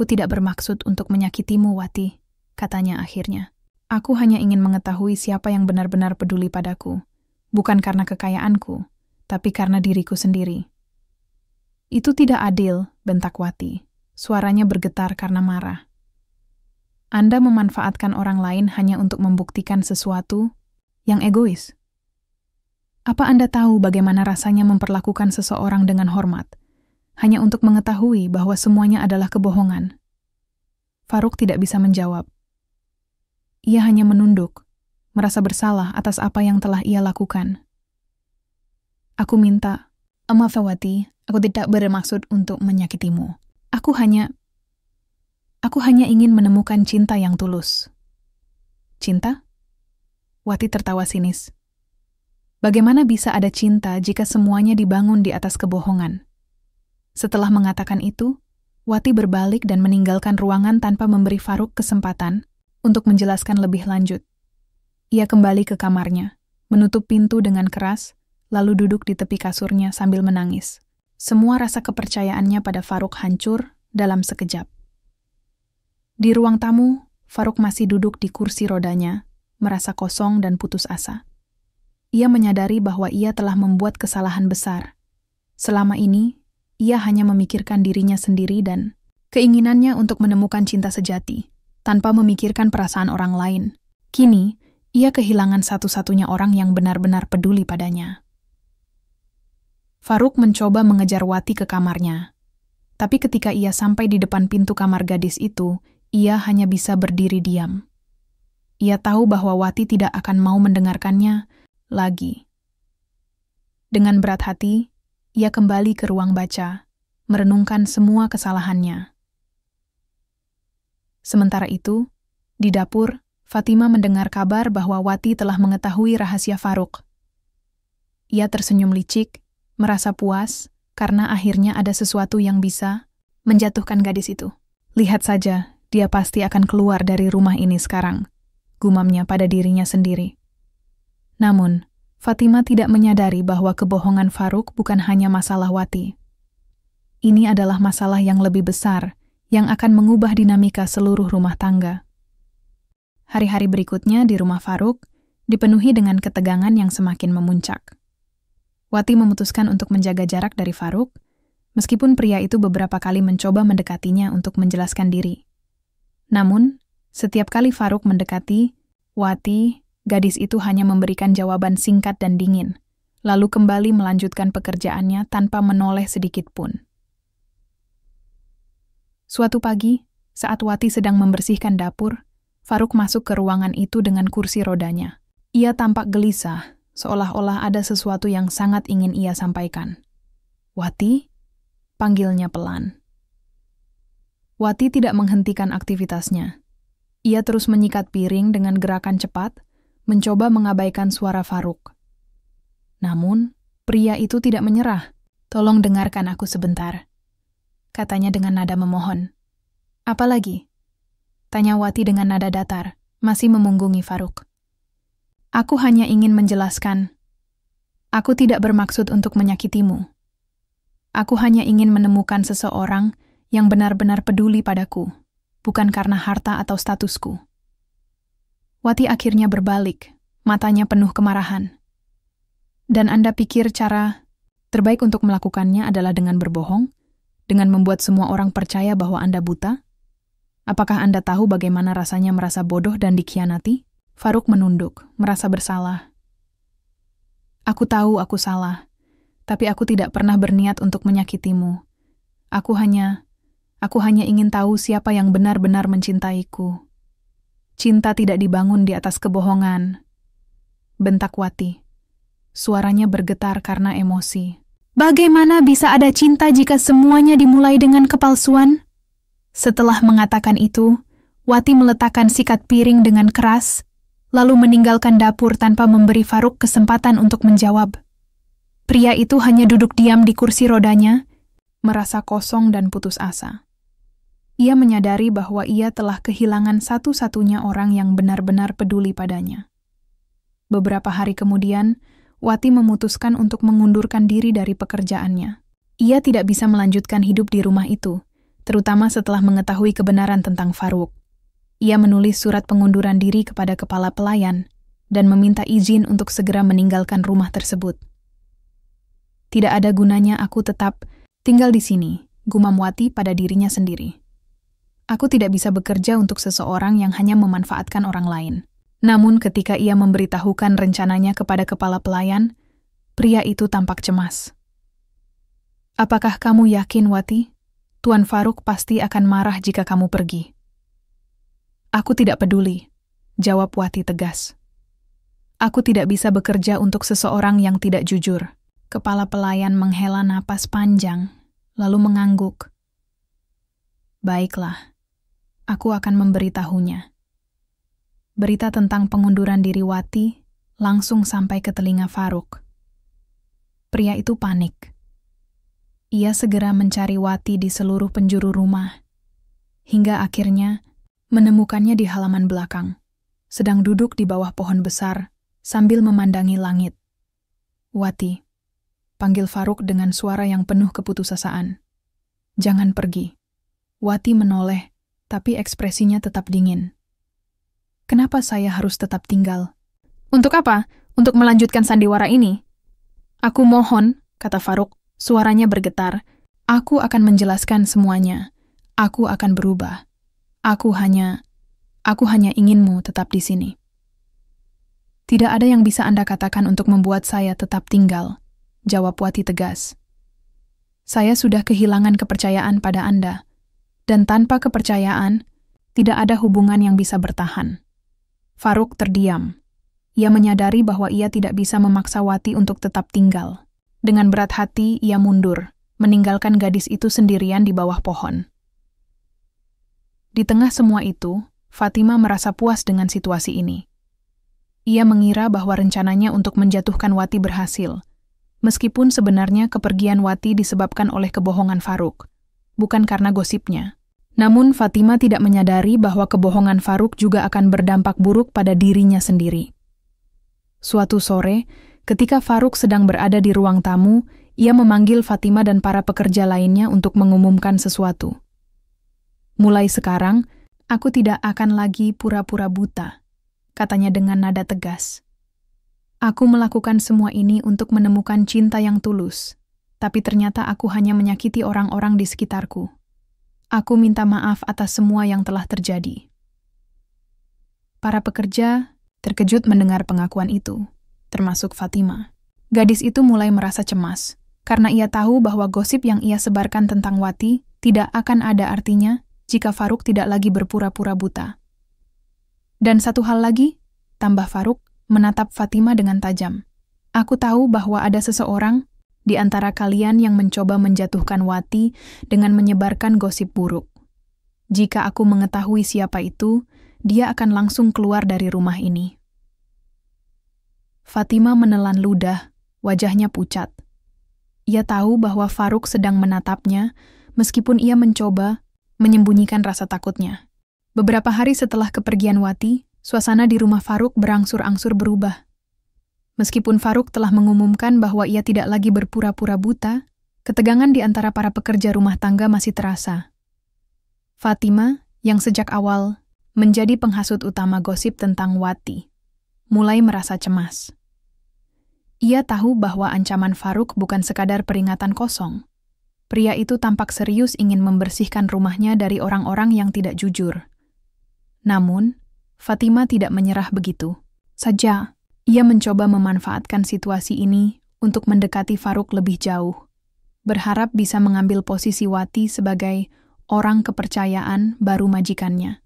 tidak bermaksud untuk menyakitimu, Wati," katanya akhirnya. "Aku hanya ingin mengetahui siapa yang benar-benar peduli padaku, bukan karena kekayaanku, tapi karena diriku sendiri." "Itu tidak adil," bentak Wati. Suaranya bergetar karena marah. "Anda memanfaatkan orang lain hanya untuk membuktikan sesuatu yang egois. Apa Anda tahu bagaimana rasanya memperlakukan seseorang dengan hormat, hanya untuk mengetahui bahwa semuanya adalah kebohongan?" Faruk tidak bisa menjawab. Ia hanya menunduk, merasa bersalah atas apa yang telah ia lakukan. "Aku minta, maaf Wati, aku tidak bermaksud untuk menyakitimu. Aku hanya ingin menemukan cinta yang tulus." "Cinta?" Wati tertawa sinis. Bagaimana bisa ada cinta jika semuanya dibangun di atas kebohongan? Setelah mengatakan itu, Wati berbalik dan meninggalkan ruangan tanpa memberi Faruk kesempatan untuk menjelaskan lebih lanjut. Ia kembali ke kamarnya, menutup pintu dengan keras, lalu duduk di tepi kasurnya sambil menangis. Semua rasa kepercayaannya pada Faruk hancur dalam sekejap. Di ruang tamu, Faruk masih duduk di kursi rodanya, merasa kosong dan putus asa. Ia menyadari bahwa ia telah membuat kesalahan besar. Selama ini, ia hanya memikirkan dirinya sendiri dan keinginannya untuk menemukan cinta sejati, tanpa memikirkan perasaan orang lain. Kini, ia kehilangan satu-satunya orang yang benar-benar peduli padanya. Faruk mencoba mengejar Wati ke kamarnya. Tapi ketika ia sampai di depan pintu kamar gadis itu, ia hanya bisa berdiri diam. Ia tahu bahwa Wati tidak akan mau mendengarkannya lagi. Dengan berat hati, ia kembali ke ruang baca, merenungkan semua kesalahannya. Sementara itu, di dapur, Fatima mendengar kabar bahwa Wati telah mengetahui rahasia Faruk. Ia tersenyum licik, merasa puas, karena akhirnya ada sesuatu yang bisa menjatuhkan gadis itu. "Lihat saja, dia pasti akan keluar dari rumah ini sekarang," gumamnya pada dirinya sendiri. Namun, Fatima tidak menyadari bahwa kebohongan Faruk bukan hanya masalah Wati. Ini adalah masalah yang lebih besar, yang akan mengubah dinamika seluruh rumah tangga. Hari-hari berikutnya di rumah Faruk dipenuhi dengan ketegangan yang semakin memuncak. Wati memutuskan untuk menjaga jarak dari Faruk, meskipun pria itu beberapa kali mencoba mendekatinya untuk menjelaskan diri. Namun, setiap kali Faruk mendekati Wati, gadis itu hanya memberikan jawaban singkat dan dingin, lalu kembali melanjutkan pekerjaannya tanpa menoleh sedikit pun. Suatu pagi, saat Wati sedang membersihkan dapur, Faruk masuk ke ruangan itu dengan kursi rodanya. Ia tampak gelisah, seolah-olah ada sesuatu yang sangat ingin ia sampaikan. "Wati?" panggilnya pelan. Wati tidak menghentikan aktivitasnya. Ia terus menyikat piring dengan gerakan cepat, mencoba mengabaikan suara Faruk. Namun, pria itu tidak menyerah. "Tolong dengarkan aku sebentar," katanya dengan nada memohon. "Apa lagi?" tanya Wati dengan nada datar, masih memunggungi Faruk. "Aku hanya ingin menjelaskan. Aku tidak bermaksud untuk menyakitimu. Aku hanya ingin menemukan seseorang yang benar-benar peduli padaku, bukan karena harta atau statusku." Wati akhirnya berbalik, matanya penuh kemarahan. "Dan Anda pikir cara terbaik untuk melakukannya adalah dengan berbohong? Dengan membuat semua orang percaya bahwa Anda buta? Apakah Anda tahu bagaimana rasanya merasa bodoh dan dikhianati?" Faruk menunduk, merasa bersalah. "Aku tahu aku salah, tapi aku tidak pernah berniat untuk menyakitimu. Aku hanya ingin tahu siapa yang benar-benar mencintaiku. Cinta tidak dibangun di atas kebohongan," bentak Wati. Suaranya bergetar karena emosi. "Bagaimana bisa ada cinta jika semuanya dimulai dengan kepalsuan?" Setelah mengatakan itu, Wati meletakkan sikat piring dengan keras, lalu meninggalkan dapur tanpa memberi Faruk kesempatan untuk menjawab. Pria itu hanya duduk diam di kursi rodanya, merasa kosong dan putus asa. Ia menyadari bahwa ia telah kehilangan satu-satunya orang yang benar-benar peduli padanya. Beberapa hari kemudian, Wati memutuskan untuk mengundurkan diri dari pekerjaannya. Ia tidak bisa melanjutkan hidup di rumah itu, terutama setelah mengetahui kebenaran tentang Faruk. Ia menulis surat pengunduran diri kepada kepala pelayan dan meminta izin untuk segera meninggalkan rumah tersebut. "Tidak ada gunanya aku tetap tinggal di sini," gumam Wati pada dirinya sendiri. "Aku tidak bisa bekerja untuk seseorang yang hanya memanfaatkan orang lain." Namun ketika ia memberitahukan rencananya kepada kepala pelayan, pria itu tampak cemas. "Apakah kamu yakin, Wati? Tuan Faruk pasti akan marah jika kamu pergi." "Aku tidak peduli," jawab Wati tegas. "Aku tidak bisa bekerja untuk seseorang yang tidak jujur." Kepala pelayan menghela napas panjang, lalu mengangguk. "Baiklah, aku akan memberitahunya." Berita tentang pengunduran diri Wati langsung sampai ke telinga Faruk. Pria itu panik. Ia segera mencari Wati di seluruh penjuru rumah, hingga akhirnya menemukannya di halaman belakang, sedang duduk di bawah pohon besar sambil memandangi langit. "Wati," panggil Faruk dengan suara yang penuh keputusasaan. "Jangan pergi." Wati menoleh, tapi ekspresinya tetap dingin. "Kenapa saya harus tetap tinggal?" "Untuk apa? Untuk melanjutkan sandiwara ini?" "Aku mohon," kata Faruk, suaranya bergetar. "Aku akan menjelaskan semuanya. Aku akan berubah. Aku hanya inginmu tetap di sini." "Tidak ada yang bisa Anda katakan untuk membuat saya tetap tinggal," jawab Wati tegas. "Saya sudah kehilangan kepercayaan pada Anda, dan tanpa kepercayaan, tidak ada hubungan yang bisa bertahan." Faruk terdiam. Ia menyadari bahwa ia tidak bisa memaksa Wati untuk tetap tinggal. Dengan berat hati, ia mundur, meninggalkan gadis itu sendirian di bawah pohon. Di tengah semua itu, Fatima merasa puas dengan situasi ini. Ia mengira bahwa rencananya untuk menjatuhkan Wati berhasil, meskipun sebenarnya kepergian Wati disebabkan oleh kebohongan Faruk, bukan karena gosipnya. Namun Fatima tidak menyadari bahwa kebohongan Faruk juga akan berdampak buruk pada dirinya sendiri. Suatu sore, ketika Faruk sedang berada di ruang tamu, ia memanggil Fatima dan para pekerja lainnya untuk mengumumkan sesuatu. "Mulai sekarang, aku tidak akan lagi pura-pura buta," katanya dengan nada tegas. "Aku melakukan semua ini untuk menemukan cinta yang tulus, tapi ternyata aku hanya menyakiti orang-orang di sekitarku. Aku minta maaf atas semua yang telah terjadi." Para pekerja terkejut mendengar pengakuan itu, termasuk Fatima. Gadis itu mulai merasa cemas, karena ia tahu bahwa gosip yang ia sebarkan tentang Wati tidak akan ada artinya jika Faruk tidak lagi berpura-pura buta. "Dan satu hal lagi," tambah Faruk, menatap Fatima dengan tajam. "Aku tahu bahwa ada seseorang di antara kalian yang mencoba menjatuhkan Wati dengan menyebarkan gosip buruk. Jika aku mengetahui siapa itu, dia akan langsung keluar dari rumah ini. Fatima menelan ludah, wajahnya pucat. Ia tahu bahwa Farouk sedang menatapnya, meskipun ia mencoba menyembunyikan rasa takutnya. Beberapa hari setelah kepergian Wati, suasana di rumah Farouk berangsur-angsur berubah. Meskipun Farouk telah mengumumkan bahwa ia tidak lagi berpura-pura buta, ketegangan di antara para pekerja rumah tangga masih terasa. Fatima, yang sejak awal menjadi penghasut utama gosip tentang Wati, mulai merasa cemas. Ia tahu bahwa ancaman Farouk bukan sekadar peringatan kosong. Pria itu tampak serius ingin membersihkan rumahnya dari orang-orang yang tidak jujur. Namun, Fatima tidak menyerah begitu saja. Ia mencoba memanfaatkan situasi ini untuk mendekati Farouk lebih jauh, berharap bisa mengambil posisi Wati sebagai orang kepercayaan baru majikannya.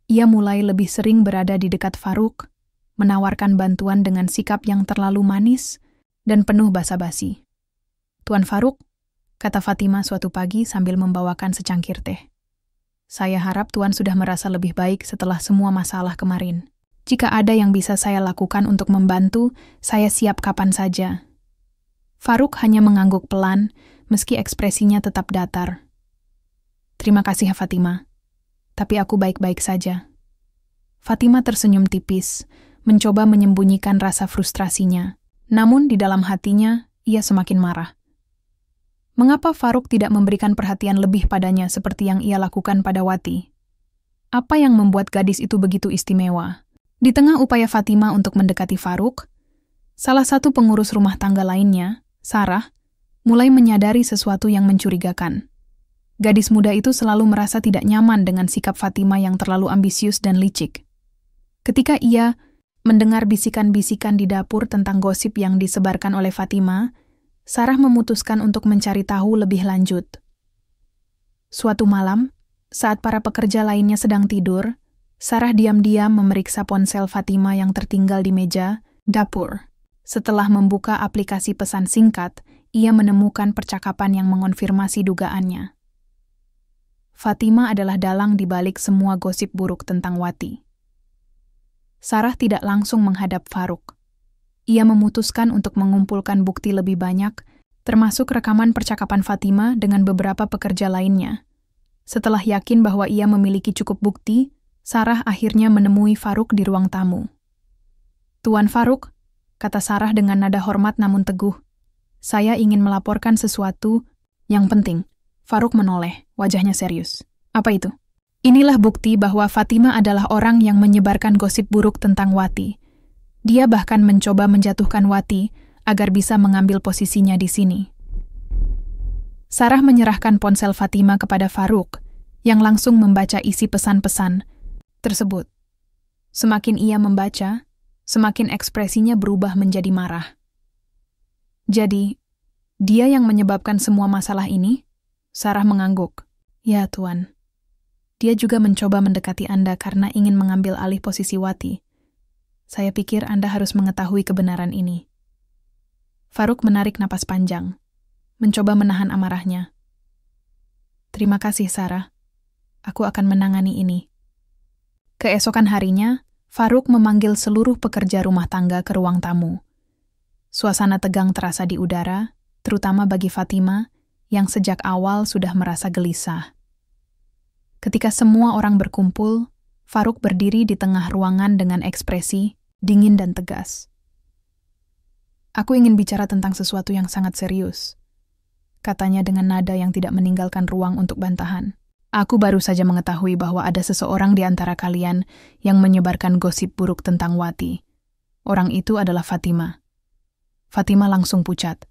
Ia mulai lebih sering berada di dekat Farouk, menawarkan bantuan dengan sikap yang terlalu manis dan penuh basa-basi. "Tuan Farouk," kata Fatima suatu pagi sambil membawakan secangkir teh. "Saya harap Tuan sudah merasa lebih baik setelah semua masalah kemarin. Jika ada yang bisa saya lakukan untuk membantu, saya siap kapan saja." Farouk hanya mengangguk pelan, meski ekspresinya tetap datar. "Terima kasih, Fatima. Tapi aku baik-baik saja." Fatima tersenyum tipis, mencoba menyembunyikan rasa frustrasinya. Namun di dalam hatinya, ia semakin marah. Mengapa Farouk tidak memberikan perhatian lebih padanya seperti yang ia lakukan pada Wati? Apa yang membuat gadis itu begitu istimewa? Di tengah upaya Fatima untuk mendekati Farouk, salah satu pengurus rumah tangga lainnya, Sarah, mulai menyadari sesuatu yang mencurigakan. Gadis muda itu selalu merasa tidak nyaman dengan sikap Fatima yang terlalu ambisius dan licik. Ketika ia mendengar bisikan-bisikan di dapur tentang gosip yang disebarkan oleh Fatima, Sarah memutuskan untuk mencari tahu lebih lanjut. Suatu malam, saat para pekerja lainnya sedang tidur, Sarah diam-diam memeriksa ponsel Fatima yang tertinggal di meja dapur. Setelah membuka aplikasi pesan singkat, ia menemukan percakapan yang mengonfirmasi dugaannya. Fatima adalah dalang di balik semua gosip buruk tentang Wati. Sarah tidak langsung menghadap Farouk. Ia memutuskan untuk mengumpulkan bukti lebih banyak, termasuk rekaman percakapan Fatima dengan beberapa pekerja lainnya. Setelah yakin bahwa ia memiliki cukup bukti, Sarah akhirnya menemui Farouk di ruang tamu. "Tuan Farouk," kata Sarah dengan nada hormat namun teguh, "saya ingin melaporkan sesuatu yang penting." Farouk menoleh, wajahnya serius. "Apa itu?" "Inilah bukti bahwa Fatima adalah orang yang menyebarkan gosip buruk tentang Wati. Dia bahkan mencoba menjatuhkan Wati agar bisa mengambil posisinya di sini." Sarah menyerahkan ponsel Fatima kepada Farouk, yang langsung membaca isi pesan-pesan tersebut. Semakin ia membaca, semakin ekspresinya berubah menjadi marah. "Jadi, dia yang menyebabkan semua masalah ini?" Sarah mengangguk. "Ya, Tuan. Dia juga mencoba mendekati Anda karena ingin mengambil alih posisi Wati. Saya pikir Anda harus mengetahui kebenaran ini." Farouk menarik napas panjang, mencoba menahan amarahnya. "Terima kasih, Sarah. Aku akan menangani ini." Keesokan harinya, Farouk memanggil seluruh pekerja rumah tangga ke ruang tamu. Suasana tegang terasa di udara, terutama bagi Fatima, yang sejak awal sudah merasa gelisah. Ketika semua orang berkumpul, Farouk berdiri di tengah ruangan dengan ekspresi dingin dan tegas. "Aku ingin bicara tentang sesuatu yang sangat serius," katanya dengan nada yang tidak meninggalkan ruang untuk bantahan. "Aku baru saja mengetahui bahwa ada seseorang di antara kalian yang menyebarkan gosip buruk tentang Wati. Orang itu adalah Fatima." Fatima langsung pucat,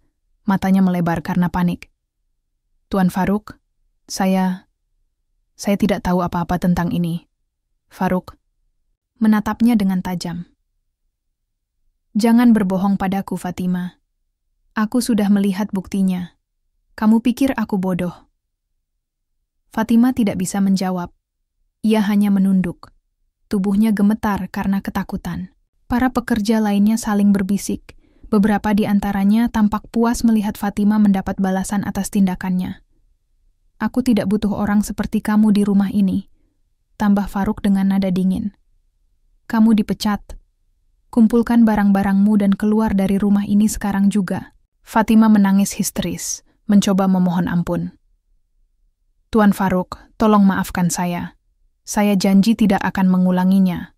matanya melebar karena panik. "Tuan Farouk, saya tidak tahu apa-apa tentang ini." Farouk menatapnya dengan tajam. "Jangan berbohong padaku, Fatima. Aku sudah melihat buktinya. Kamu pikir aku bodoh?" Fatima tidak bisa menjawab. Ia hanya menunduk. Tubuhnya gemetar karena ketakutan. Para pekerja lainnya saling berbisik. Beberapa di antaranya tampak puas melihat Fatima mendapat balasan atas tindakannya. "Aku tidak butuh orang seperti kamu di rumah ini. tambah Faruk dengan nada dingin. Kamu dipecat. Kumpulkan barang-barangmu dan keluar dari rumah ini sekarang juga. Fatima menangis histeris, mencoba memohon ampun. Tuan Faruk, tolong maafkan saya. Saya janji tidak akan mengulanginya.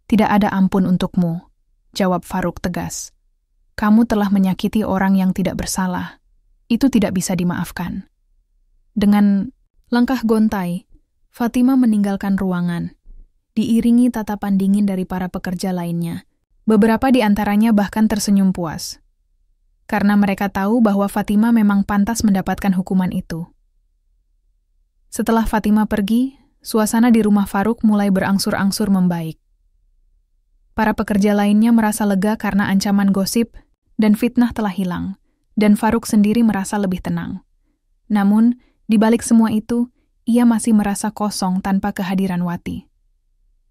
Tidak ada ampun untukmu, jawab Faruk tegas. Kamu telah menyakiti orang yang tidak bersalah. Itu tidak bisa dimaafkan. Dengan langkah gontai, Fatima meninggalkan ruangan, diiringi tatapan dingin dari para pekerja lainnya. Beberapa di antaranya bahkan tersenyum puas, karena mereka tahu bahwa Fatima memang pantas mendapatkan hukuman itu. Setelah Fatima pergi, suasana di rumah Faruk mulai berangsur-angsur membaik. Para pekerja lainnya merasa lega karena ancaman gosip dan fitnah telah hilang, dan Faruk sendiri merasa lebih tenang. Namun, di balik semua itu, ia masih merasa kosong tanpa kehadiran Wati.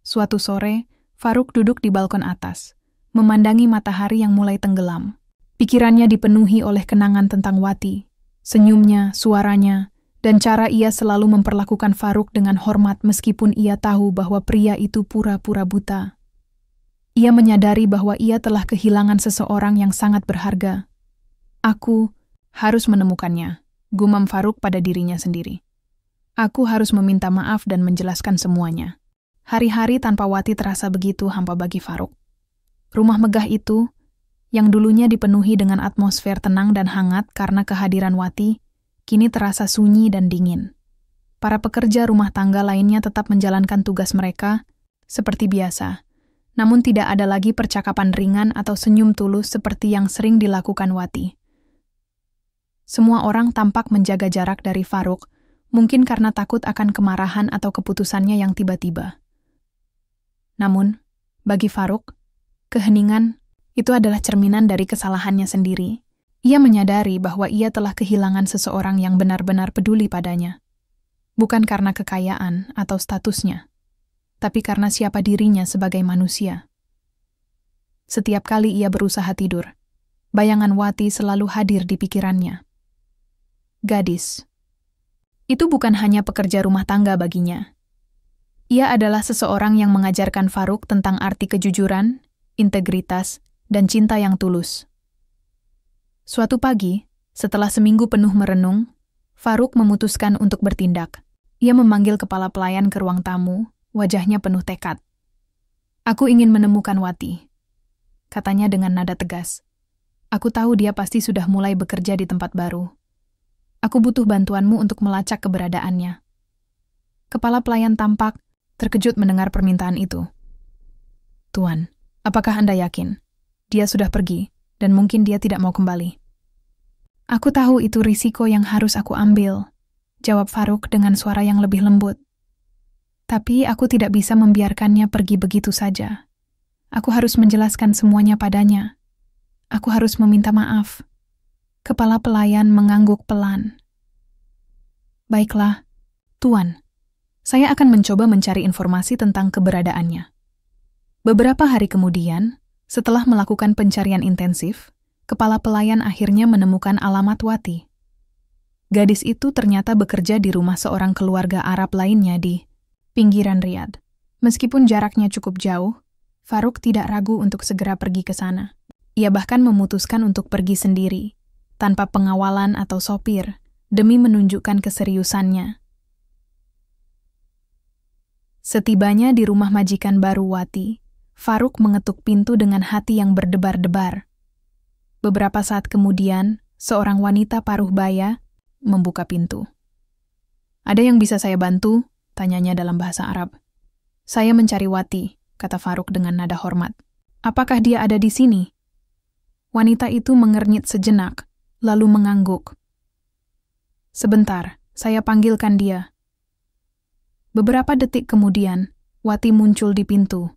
Suatu sore, Faruk duduk di balkon atas, memandangi matahari yang mulai tenggelam. Pikirannya dipenuhi oleh kenangan tentang Wati, senyumnya, suaranya, dan cara ia selalu memperlakukan Faruk dengan hormat meskipun ia tahu bahwa pria itu pura-pura buta. Ia menyadari bahwa ia telah kehilangan seseorang yang sangat berharga. Aku harus menemukannya, gumam Faruk pada dirinya sendiri. Aku harus meminta maaf dan menjelaskan semuanya. Hari-hari tanpa Wati terasa begitu hampa bagi Faruk. Rumah megah itu, yang dulunya dipenuhi dengan atmosfer tenang dan hangat karena kehadiran Wati, kini terasa sunyi dan dingin. Para pekerja rumah tangga lainnya tetap menjalankan tugas mereka seperti biasa, namun tidak ada lagi percakapan ringan atau senyum tulus seperti yang sering dilakukan Wati. Semua orang tampak menjaga jarak dari Faruk, mungkin karena takut akan kemarahan atau keputusannya yang tiba-tiba. Namun, bagi Faruk, keheningan itu adalah cerminan dari kesalahannya sendiri. Ia menyadari bahwa ia telah kehilangan seseorang yang benar-benar peduli padanya. Bukan karena kekayaan atau statusnya, tapi karena siapa dirinya sebagai manusia. Setiap kali ia berusaha tidur, bayangan Wati selalu hadir di pikirannya. Gadis. Itu bukan hanya pekerja rumah tangga baginya. Ia adalah seseorang yang mengajarkan Faruk tentang arti kejujuran, integritas, dan cinta yang tulus. Suatu pagi, setelah seminggu penuh merenung, Faruk memutuskan untuk bertindak. Ia memanggil kepala pelayan ke ruang tamu, wajahnya penuh tekad. Aku ingin menemukan Wati, katanya dengan nada tegas. Aku tahu dia pasti sudah mulai bekerja di tempat baru. Aku butuh bantuanmu untuk melacak keberadaannya. Kepala pelayan tampak terkejut mendengar permintaan itu. Tuan, apakah Anda yakin? Dia sudah pergi, dan mungkin dia tidak mau kembali. Aku tahu itu risiko yang harus aku ambil, jawab Faruk dengan suara yang lebih lembut. Tapi aku tidak bisa membiarkannya pergi begitu saja. Aku harus menjelaskan semuanya padanya. Aku harus meminta maaf. Kepala pelayan mengangguk pelan. Baiklah, Tuan. Saya akan mencoba mencari informasi tentang keberadaannya. Beberapa hari kemudian, setelah melakukan pencarian intensif, kepala pelayan akhirnya menemukan alamat Wati. Gadis itu ternyata bekerja di rumah seorang keluarga Arab lainnya di pinggiran Riyadh. Meskipun jaraknya cukup jauh, Faruk tidak ragu untuk segera pergi ke sana. Ia bahkan memutuskan untuk pergi sendiri, tanpa pengawalan atau sopir, demi menunjukkan keseriusannya. Setibanya di rumah majikan baru Wati, Faruk mengetuk pintu dengan hati yang berdebar-debar. Beberapa saat kemudian, seorang wanita paruh baya membuka pintu. Ada yang bisa saya bantu? Tanyanya dalam bahasa Arab. Saya mencari Wati, kata Faruk dengan nada hormat. Apakah dia ada di sini? Wanita itu mengernyit sejenak, lalu mengangguk. Sebentar, saya panggilkan dia. Beberapa detik kemudian, Wati muncul di pintu.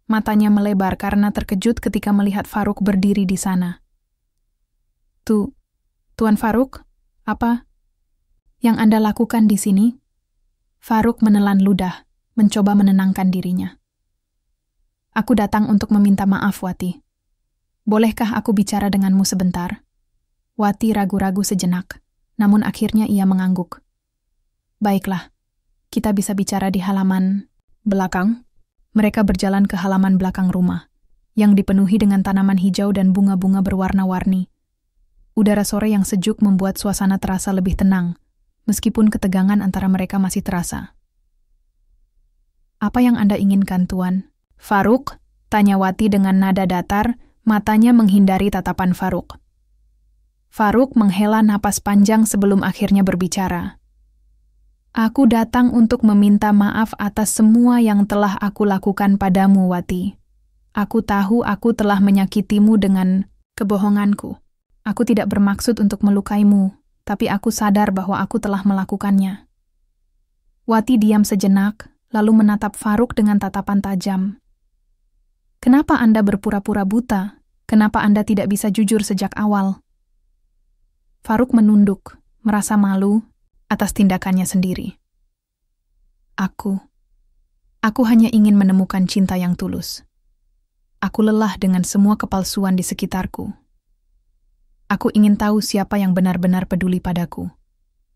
Matanya melebar karena terkejut ketika melihat Faruk berdiri di sana. Tuan Faruk, apa yang Anda lakukan di sini? Faruk menelan ludah, mencoba menenangkan dirinya. Aku datang untuk meminta maaf, Wati. Bolehkah aku bicara denganmu sebentar? Wati ragu-ragu sejenak, namun akhirnya ia mengangguk. Baiklah, Kita bisa bicara di halaman belakang. Mereka berjalan ke halaman belakang rumah, yang dipenuhi dengan tanaman hijau dan bunga-bunga berwarna-warni. Udara sore yang sejuk membuat suasana terasa lebih tenang, meskipun ketegangan antara mereka masih terasa. "Apa yang Anda inginkan, Tuan?" "Faruk?" tanya Wati dengan nada datar, matanya menghindari tatapan Faruk. Faruk menghela napas panjang sebelum akhirnya berbicara. "Aku datang untuk meminta maaf atas semua yang telah aku lakukan padamu, Wati. Aku tahu aku telah menyakitimu dengan kebohonganku. Aku tidak bermaksud untuk melukaimu, tapi aku sadar bahwa aku telah melakukannya." Wati diam sejenak, lalu menatap Faruk dengan tatapan tajam. "Kenapa Anda berpura-pura buta? Kenapa Anda tidak bisa jujur sejak awal?" Faruk menunduk, merasa malu atas tindakannya sendiri. Aku hanya ingin menemukan cinta yang tulus. Aku lelah dengan semua kepalsuan di sekitarku. Aku ingin tahu siapa yang benar-benar peduli padaku,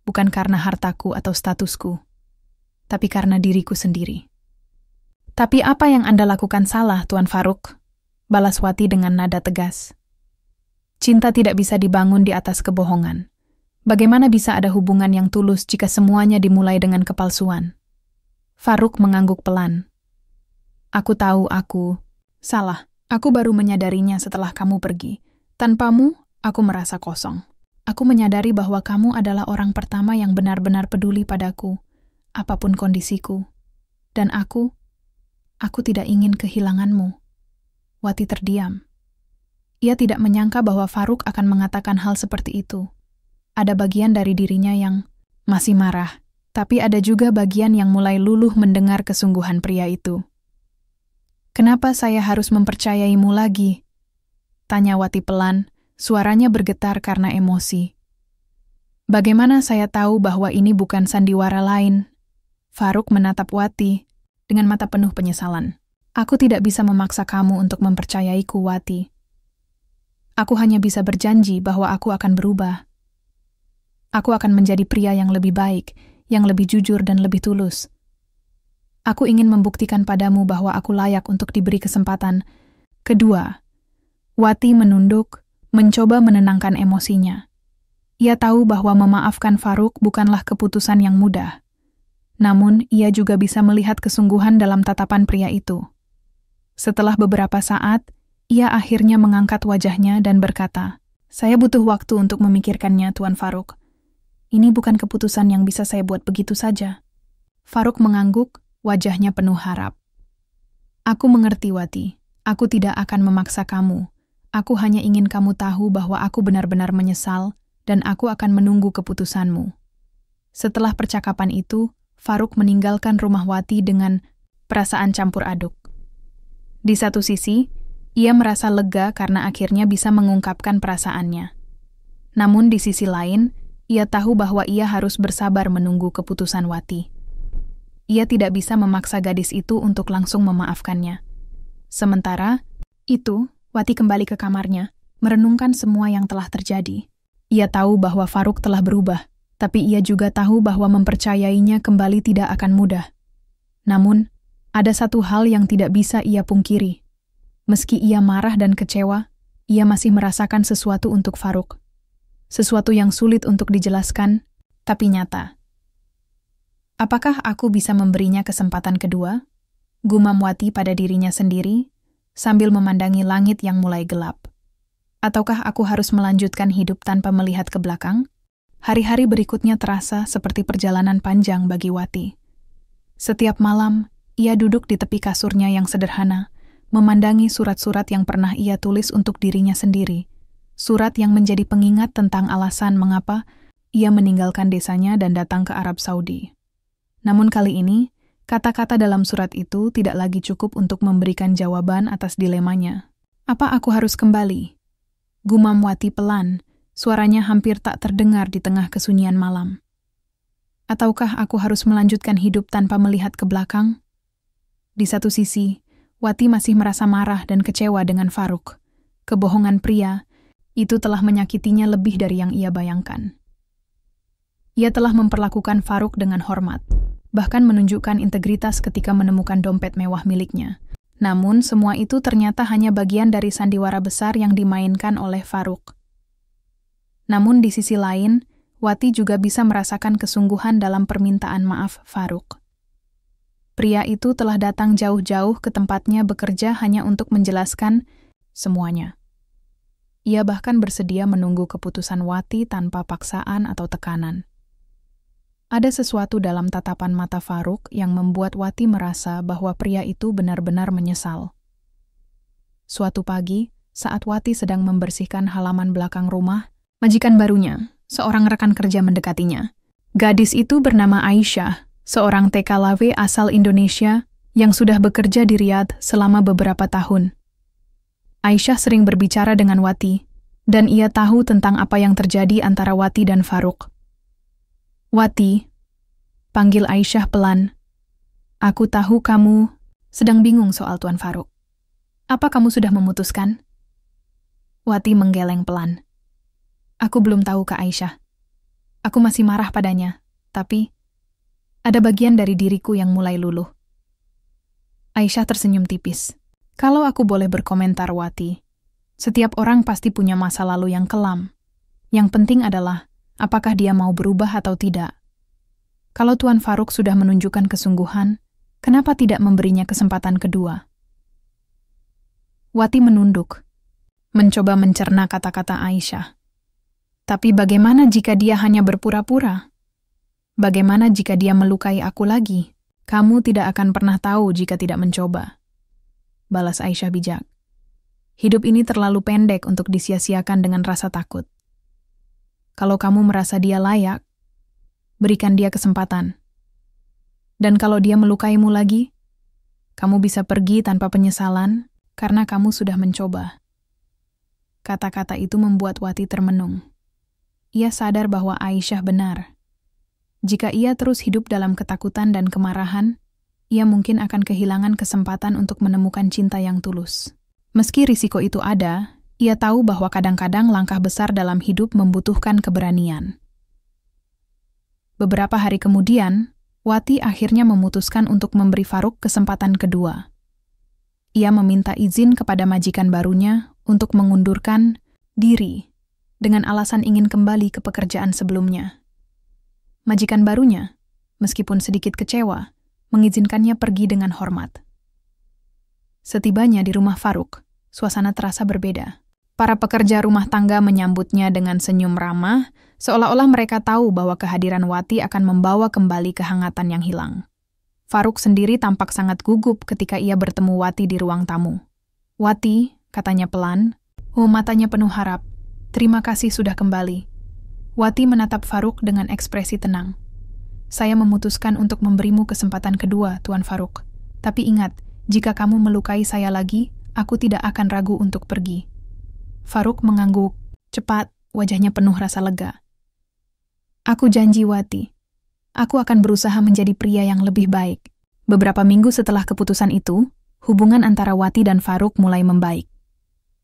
bukan karena hartaku atau statusku, tapi karena diriku sendiri. "Tapi apa yang Anda lakukan salah, Tuan Faruk?" balas Wati dengan nada tegas. "Cinta tidak bisa dibangun di atas kebohongan. Bagaimana bisa ada hubungan yang tulus jika semuanya dimulai dengan kepalsuan?" Faruk mengangguk pelan. "Aku tahu aku salah. Aku baru menyadarinya setelah kamu pergi. Tanpamu, aku merasa kosong. Aku menyadari bahwa kamu adalah orang pertama yang benar-benar peduli padaku, apapun kondisiku. Dan aku tidak ingin kehilanganmu." Wati terdiam. Ia tidak menyangka bahwa Faruk akan mengatakan hal seperti itu. Ada bagian dari dirinya yang masih marah, tapi ada juga bagian yang mulai luluh mendengar kesungguhan pria itu. "Kenapa saya harus mempercayaimu lagi?" tanya Wati pelan, suaranya bergetar karena emosi. "Bagaimana saya tahu bahwa ini bukan sandiwara lain?" Faruk menatap Wati dengan mata penuh penyesalan. "Aku tidak bisa memaksa kamu untuk mempercayaiku, Wati. Aku hanya bisa berjanji bahwa aku akan berubah. Aku akan menjadi pria yang lebih baik, yang lebih jujur dan lebih tulus. Aku ingin membuktikan padamu bahwa aku layak untuk diberi kesempatan kedua." Wati menunduk, mencoba menenangkan emosinya. Ia tahu bahwa memaafkan Faruk bukanlah keputusan yang mudah. Namun, ia juga bisa melihat kesungguhan dalam tatapan pria itu. Setelah beberapa saat, ia akhirnya mengangkat wajahnya dan berkata, "Saya butuh waktu untuk memikirkannya, Tuan Faruk. Ini bukan keputusan yang bisa saya buat begitu saja." Faruk mengangguk, wajahnya penuh harap. "Aku mengerti, Wati. Aku tidak akan memaksa kamu. Aku hanya ingin kamu tahu bahwa aku benar-benar menyesal dan aku akan menunggu keputusanmu." Setelah percakapan itu, Faruk meninggalkan rumah Wati dengan perasaan campur aduk. Di satu sisi, ia merasa lega karena akhirnya bisa mengungkapkan perasaannya. Namun di sisi lain, ia tahu bahwa ia harus bersabar menunggu keputusan Wati. Ia tidak bisa memaksa gadis itu untuk langsung memaafkannya. Sementara itu, Wati kembali ke kamarnya, merenungkan semua yang telah terjadi. Ia tahu bahwa Faruk telah berubah, tapi ia juga tahu bahwa mempercayainya kembali tidak akan mudah. Namun, ada satu hal yang tidak bisa ia pungkiri. Meski ia marah dan kecewa, ia masih merasakan sesuatu untuk Faruk. Sesuatu yang sulit untuk dijelaskan, tapi nyata. "Apakah aku bisa memberinya kesempatan kedua?" gumam Wati pada dirinya sendiri, sambil memandangi langit yang mulai gelap. "Ataukah aku harus melanjutkan hidup tanpa melihat ke belakang?" Hari-hari berikutnya terasa seperti perjalanan panjang bagi Wati. Setiap malam, ia duduk di tepi kasurnya yang sederhana, memandangi surat-surat yang pernah ia tulis untuk dirinya sendiri. Surat yang menjadi pengingat tentang alasan mengapa ia meninggalkan desanya dan datang ke Arab Saudi. Namun kali ini, kata-kata dalam surat itu tidak lagi cukup untuk memberikan jawaban atas dilemanya. "Apa aku harus kembali?" gumam Wati pelan, suaranya hampir tak terdengar di tengah kesunyian malam. "Ataukah aku harus melanjutkan hidup tanpa melihat ke belakang?" Di satu sisi, Wati masih merasa marah dan kecewa dengan Faruk. Kebohongan pria itu telah menyakitinya lebih dari yang ia bayangkan. Ia telah memperlakukan Faruk dengan hormat, bahkan menunjukkan integritas ketika menemukan dompet mewah miliknya. Namun, semua itu ternyata hanya bagian dari sandiwara besar yang dimainkan oleh Farouk. Namun di sisi lain, Wati juga bisa merasakan kesungguhan dalam permintaan maaf Farouk. Pria itu telah datang jauh-jauh ke tempatnya bekerja hanya untuk menjelaskan semuanya. Ia bahkan bersedia menunggu keputusan Wati tanpa paksaan atau tekanan. Ada sesuatu dalam tatapan mata Farouk yang membuat Wati merasa bahwa pria itu benar-benar menyesal. Suatu pagi, saat Wati sedang membersihkan halaman belakang rumah, majikan barunya, seorang rekan kerja mendekatinya. Gadis itu bernama Aisyah, seorang TKLW asal Indonesia yang sudah bekerja di Riyadh selama beberapa tahun. Aisyah sering berbicara dengan Wati, dan ia tahu tentang apa yang terjadi antara Wati dan Farouk. "Wati," panggil Aisyah pelan. "Aku tahu kamu sedang bingung soal Tuan Farouk. Apa kamu sudah memutuskan?" Wati menggeleng pelan. "Aku belum tahu, Kak Aisyah. Aku masih marah padanya, tapi ada bagian dari diriku yang mulai luluh." Aisyah tersenyum tipis. "Kalau aku boleh berkomentar, Wati, setiap orang pasti punya masa lalu yang kelam. Yang penting adalah apakah dia mau berubah atau tidak. Kalau Tuan Farouk sudah menunjukkan kesungguhan, kenapa tidak memberinya kesempatan kedua?" Wati menunduk, mencoba mencerna kata-kata Aisyah. Tapi bagaimana jika dia hanya berpura-pura? Bagaimana jika dia melukai aku lagi? Kamu tidak akan pernah tahu jika tidak mencoba, balas Aisyah bijak. Hidup ini terlalu pendek untuk disia-siakan dengan rasa takut. Kalau kamu merasa dia layak, berikan dia kesempatan. Dan kalau dia melukaimu lagi, kamu bisa pergi tanpa penyesalan karena kamu sudah mencoba. Kata-kata itu membuat Wati termenung. Ia sadar bahwa Aisyah benar. Jika ia terus hidup dalam ketakutan dan kemarahan, ia mungkin akan kehilangan kesempatan untuk menemukan cinta yang tulus. Meski risiko itu ada, ia tahu bahwa kadang-kadang langkah besar dalam hidup membutuhkan keberanian. Beberapa hari kemudian, Wati akhirnya memutuskan untuk memberi Farouk kesempatan kedua. Ia meminta izin kepada majikan barunya untuk mengundurkan diri dengan alasan ingin kembali ke pekerjaan sebelumnya. Majikan barunya, meskipun sedikit kecewa, mengizinkannya pergi dengan hormat. Setibanya di rumah Farouk, suasana terasa berbeda. Para pekerja rumah tangga menyambutnya dengan senyum ramah, seolah-olah mereka tahu bahwa kehadiran Wati akan membawa kembali kehangatan yang hilang. Farouk sendiri tampak sangat gugup ketika ia bertemu Wati di ruang tamu. "Wati," katanya pelan, matanya penuh harap, "terima kasih sudah kembali." Wati menatap Farouk dengan ekspresi tenang. "Saya memutuskan untuk memberimu kesempatan kedua, Tuan Farouk. Tapi ingat, jika kamu melukai saya lagi, aku tidak akan ragu untuk pergi." Farouk mengangguk cepat, wajahnya penuh rasa lega. "Aku janji, Wati. Aku akan berusaha menjadi pria yang lebih baik." Beberapa minggu setelah keputusan itu, hubungan antara Wati dan Farouk mulai membaik.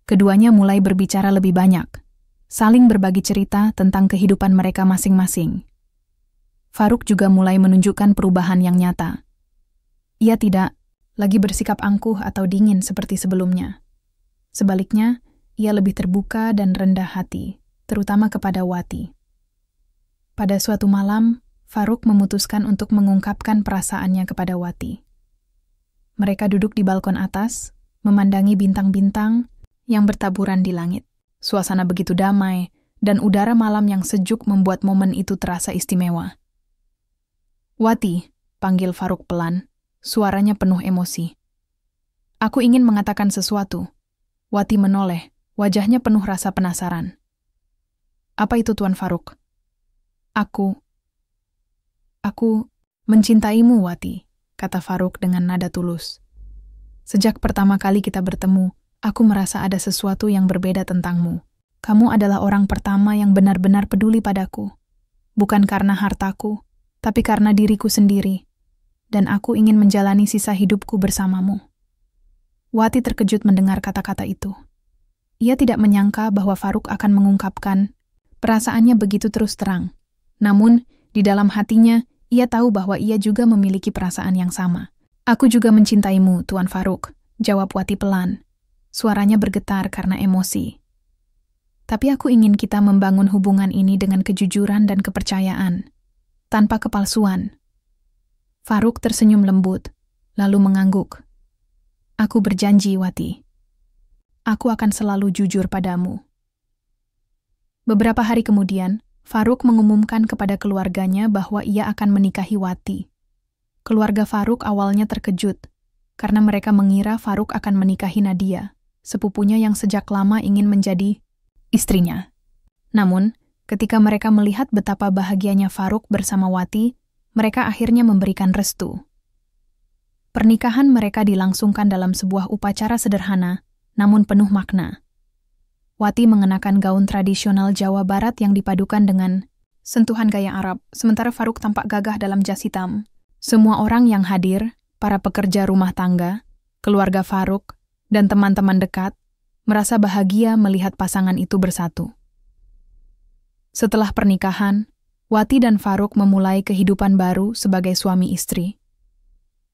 Keduanya mulai berbicara lebih banyak, saling berbagi cerita tentang kehidupan mereka masing-masing. Farouk juga mulai menunjukkan perubahan yang nyata. Ia tidak lagi bersikap angkuh atau dingin seperti sebelumnya. Sebaliknya, ia lebih terbuka dan rendah hati, terutama kepada Wati. Pada suatu malam, Farouk memutuskan untuk mengungkapkan perasaannya kepada Wati. Mereka duduk di balkon atas, memandangi bintang-bintang yang bertaburan di langit. Suasana begitu damai, dan udara malam yang sejuk membuat momen itu terasa istimewa. "Wati," panggil Farouk pelan, suaranya penuh emosi. "Aku ingin mengatakan sesuatu." Wati menoleh, wajahnya penuh rasa penasaran. "Apa itu, Tuan Farouk?" Aku mencintaimu, Wati," kata Farouk dengan nada tulus. "Sejak pertama kali kita bertemu, aku merasa ada sesuatu yang berbeda tentangmu. Kamu adalah orang pertama yang benar-benar peduli padaku. Bukan karena hartaku, tapi karena diriku sendiri. Dan aku ingin menjalani sisa hidupku bersamamu." Wati terkejut mendengar kata-kata itu. Ia tidak menyangka bahwa Farouk akan mengungkapkan perasaannya begitu terus terang. Namun, di dalam hatinya, Ia tahu bahwa ia juga memiliki perasaan yang sama. Aku juga mencintaimu, Tuan Faruk, jawab Wati pelan. Suaranya bergetar karena emosi. Tapi aku ingin kita membangun hubungan ini dengan kejujuran dan kepercayaan, tanpa kepalsuan. Faruk tersenyum lembut, lalu mengangguk. Aku berjanji, Wati. Aku akan selalu jujur padamu. Beberapa hari kemudian, Faruk mengumumkan kepada keluarganya bahwa ia akan menikahi Wati. Keluarga Faruk awalnya terkejut, karena mereka mengira Faruk akan menikahi Nadia, sepupunya yang sejak lama ingin menjadi istrinya. Namun, ketika mereka melihat betapa bahagianya Faruk bersama Wati, mereka akhirnya memberikan restu. Pernikahan mereka dilangsungkan dalam sebuah upacara sederhana, namun penuh makna. Wati mengenakan gaun tradisional Jawa Barat yang dipadukan dengan sentuhan gaya Arab, sementara Faruk tampak gagah dalam jas hitam. Semua orang yang hadir, para pekerja rumah tangga, keluarga Faruk, dan teman-teman dekat, merasa bahagia melihat pasangan itu bersatu. Setelah pernikahan, Wati dan Faruk memulai kehidupan baru sebagai suami istri.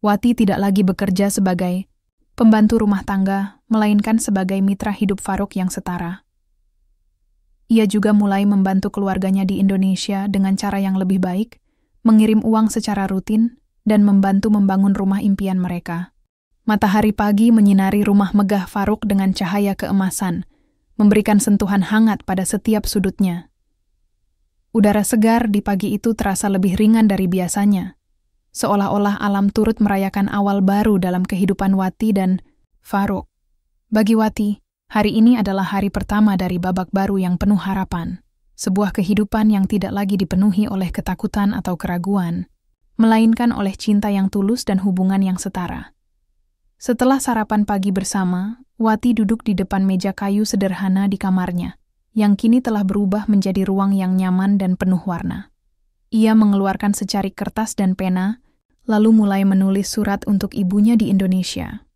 Wati tidak lagi bekerja sebagai pembantu rumah tangga, melainkan sebagai mitra hidup Faruk yang setara. Ia juga mulai membantu keluarganya di Indonesia dengan cara yang lebih baik, mengirim uang secara rutin, dan membantu membangun rumah impian mereka. Matahari pagi menyinari rumah megah Faruk dengan cahaya keemasan, memberikan sentuhan hangat pada setiap sudutnya. Udara segar di pagi itu terasa lebih ringan dari biasanya, seolah-olah alam turut merayakan awal baru dalam kehidupan Wati dan Faruk. Bagi Wati, hari ini adalah hari pertama dari babak baru yang penuh harapan, sebuah kehidupan yang tidak lagi dipenuhi oleh ketakutan atau keraguan, melainkan oleh cinta yang tulus dan hubungan yang setara. Setelah sarapan pagi bersama, Wati duduk di depan meja kayu sederhana di kamarnya, yang kini telah berubah menjadi ruang yang nyaman dan penuh warna. Ia mengeluarkan secarik kertas dan pena, lalu mulai menulis surat untuk ibunya di Indonesia.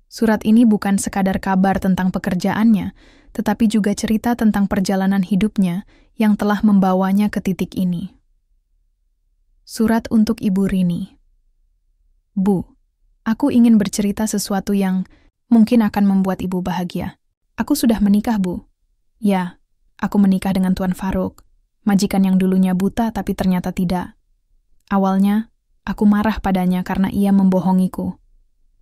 Surat ini bukan sekadar kabar tentang pekerjaannya, tetapi juga cerita tentang perjalanan hidupnya yang telah membawanya ke titik ini. Surat untuk Ibu Rini. Bu, aku ingin bercerita sesuatu yang mungkin akan membuat Ibu bahagia. Aku sudah menikah, Bu. Ya, aku menikah dengan Tuan Faruk, majikan yang dulunya buta tapi ternyata tidak. Awalnya, aku marah padanya karena ia membohongiku.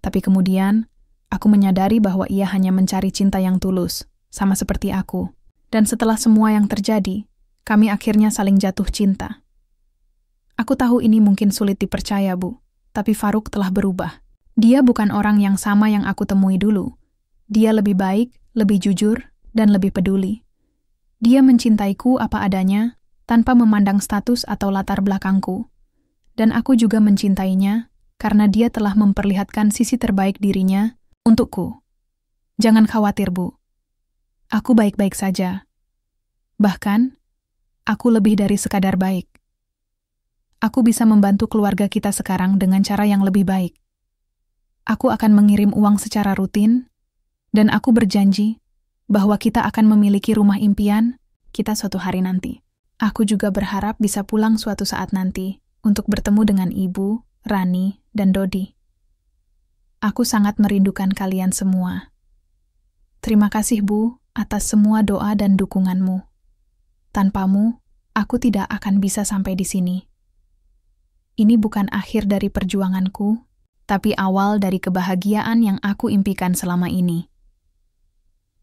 Tapi kemudian, aku menyadari bahwa ia hanya mencari cinta yang tulus, sama seperti aku. Dan setelah semua yang terjadi, kami akhirnya saling jatuh cinta. Aku tahu ini mungkin sulit dipercaya, Bu, tapi Faruk telah berubah. Dia bukan orang yang sama yang aku temui dulu. Dia lebih baik, lebih jujur, dan lebih peduli. Dia mencintaiku apa adanya, tanpa memandang status atau latar belakangku. Dan aku juga mencintainya, karena dia telah memperlihatkan sisi terbaik dirinya untukku. Jangan khawatir, Bu. Aku baik-baik saja. Bahkan, aku lebih dari sekadar baik. Aku bisa membantu keluarga kita sekarang dengan cara yang lebih baik. Aku akan mengirim uang secara rutin, dan aku berjanji bahwa kita akan memiliki rumah impian kita suatu hari nanti. Aku juga berharap bisa pulang suatu saat nanti untuk bertemu dengan Ibu, Rani, dan Dodi. Aku sangat merindukan kalian semua. Terima kasih, Bu, atas semua doa dan dukunganmu. Tanpamu, aku tidak akan bisa sampai di sini. Ini bukan akhir dari perjuanganku, tapi awal dari kebahagiaan yang aku impikan selama ini.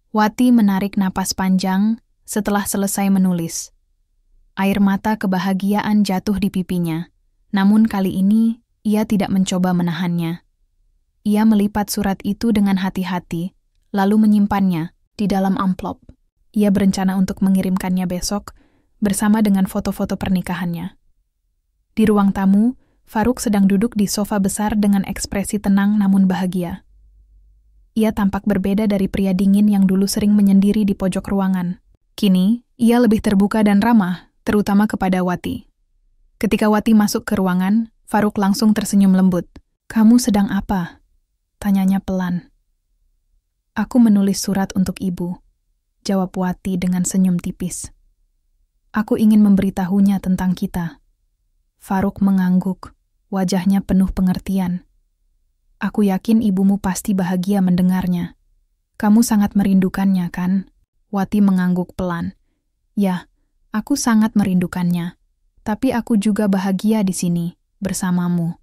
Wati menarik napas panjang setelah selesai menulis. Air mata kebahagiaan jatuh di pipinya, namun kali ini ia tidak mencoba menahannya. Ia melipat surat itu dengan hati-hati, lalu menyimpannya di dalam amplop. Ia berencana untuk mengirimkannya besok bersama dengan foto-foto pernikahannya. Di ruang tamu, Faruk sedang duduk di sofa besar dengan ekspresi tenang namun bahagia. Ia tampak berbeda dari pria dingin yang dulu sering menyendiri di pojok ruangan. Kini, ia lebih terbuka dan ramah, terutama kepada Wati. Ketika Wati masuk ke ruangan, Faruk langsung tersenyum lembut. "Kamu sedang apa?" tanyanya pelan. "Aku menulis surat untuk Ibu," jawab Wati dengan senyum tipis. "Aku ingin memberitahunya tentang kita. Faruk mengangguk, wajahnya penuh pengertian. Aku yakin ibumu pasti bahagia mendengarnya. Kamu sangat merindukannya, kan? Wati mengangguk pelan. Ya, aku sangat merindukannya. Tapi aku juga bahagia di sini, bersamamu.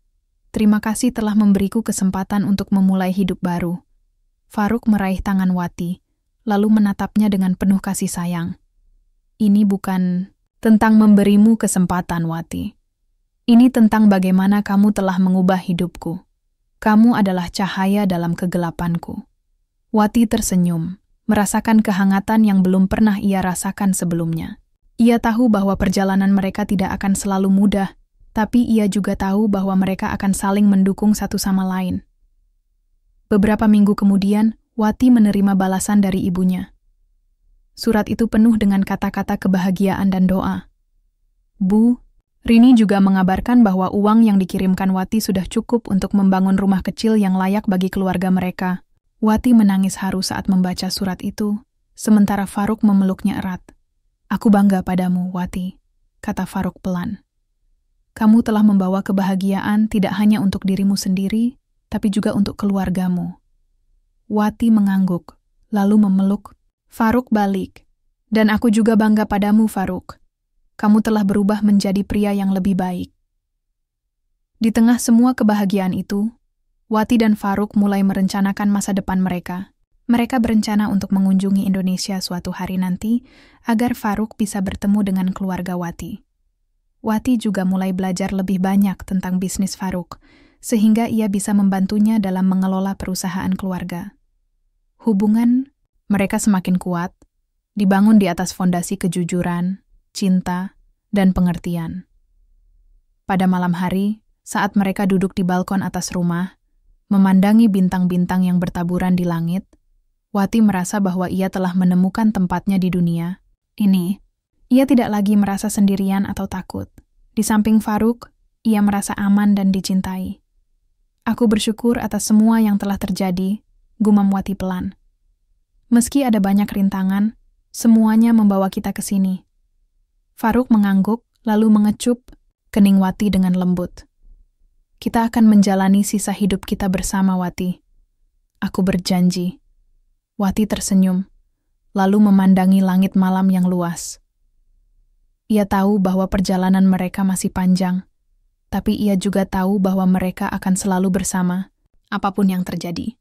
Terima kasih telah memberiku kesempatan untuk memulai hidup baru. Faruk meraih tangan Wati, lalu menatapnya dengan penuh kasih sayang. Ini bukan tentang memberimu kesempatan, Wati. Ini tentang bagaimana kamu telah mengubah hidupku. Kamu adalah cahaya dalam kegelapanku. Wati tersenyum, merasakan kehangatan yang belum pernah ia rasakan sebelumnya. Ia tahu bahwa perjalanan mereka tidak akan selalu mudah, tapi ia juga tahu bahwa mereka akan saling mendukung satu sama lain. Beberapa minggu kemudian, Wati menerima balasan dari ibunya. Surat itu penuh dengan kata-kata kebahagiaan dan doa. Bu, Rini juga mengabarkan bahwa uang yang dikirimkan Wati sudah cukup untuk membangun rumah kecil yang layak bagi keluarga mereka. Wati menangis haru saat membaca surat itu, sementara Faruk memeluknya erat. Aku bangga padamu, Wati, kata Faruk pelan. Kamu telah membawa kebahagiaan tidak hanya untuk dirimu sendiri, tapi juga untuk keluargamu. Wati mengangguk, lalu memeluk. Faruk balik. Dan aku juga bangga padamu, Faruk. Kamu telah berubah menjadi pria yang lebih baik. Di tengah semua kebahagiaan itu, Wati dan Faruk mulai merencanakan masa depan mereka. Mereka berencana untuk mengunjungi Indonesia suatu hari nanti agar Faruk bisa bertemu dengan keluarga Wati. Wati juga mulai belajar lebih banyak tentang bisnis Faruk, sehingga ia bisa membantunya dalam mengelola perusahaan keluarga. Hubungan mereka semakin kuat, dibangun di atas fondasi kejujuran, cinta, dan pengertian. Pada malam hari, saat mereka duduk di balkon atas rumah, memandangi bintang-bintang yang bertaburan di langit, Wati merasa bahwa ia telah menemukan tempatnya di dunia. Ini, ia tidak lagi merasa sendirian atau takut. Di samping Faruk, ia merasa aman dan dicintai. Aku bersyukur atas semua yang telah terjadi, gumam Wati pelan. Meski ada banyak rintangan, semuanya membawa kita ke sini. Faruk mengangguk, lalu mengecup kening Wati dengan lembut. Kita akan menjalani sisa hidup kita bersama, Wati. Aku berjanji. Wati tersenyum, lalu memandangi langit malam yang luas. Ia tahu bahwa perjalanan mereka masih panjang, tapi ia juga tahu bahwa mereka akan selalu bersama, apapun yang terjadi.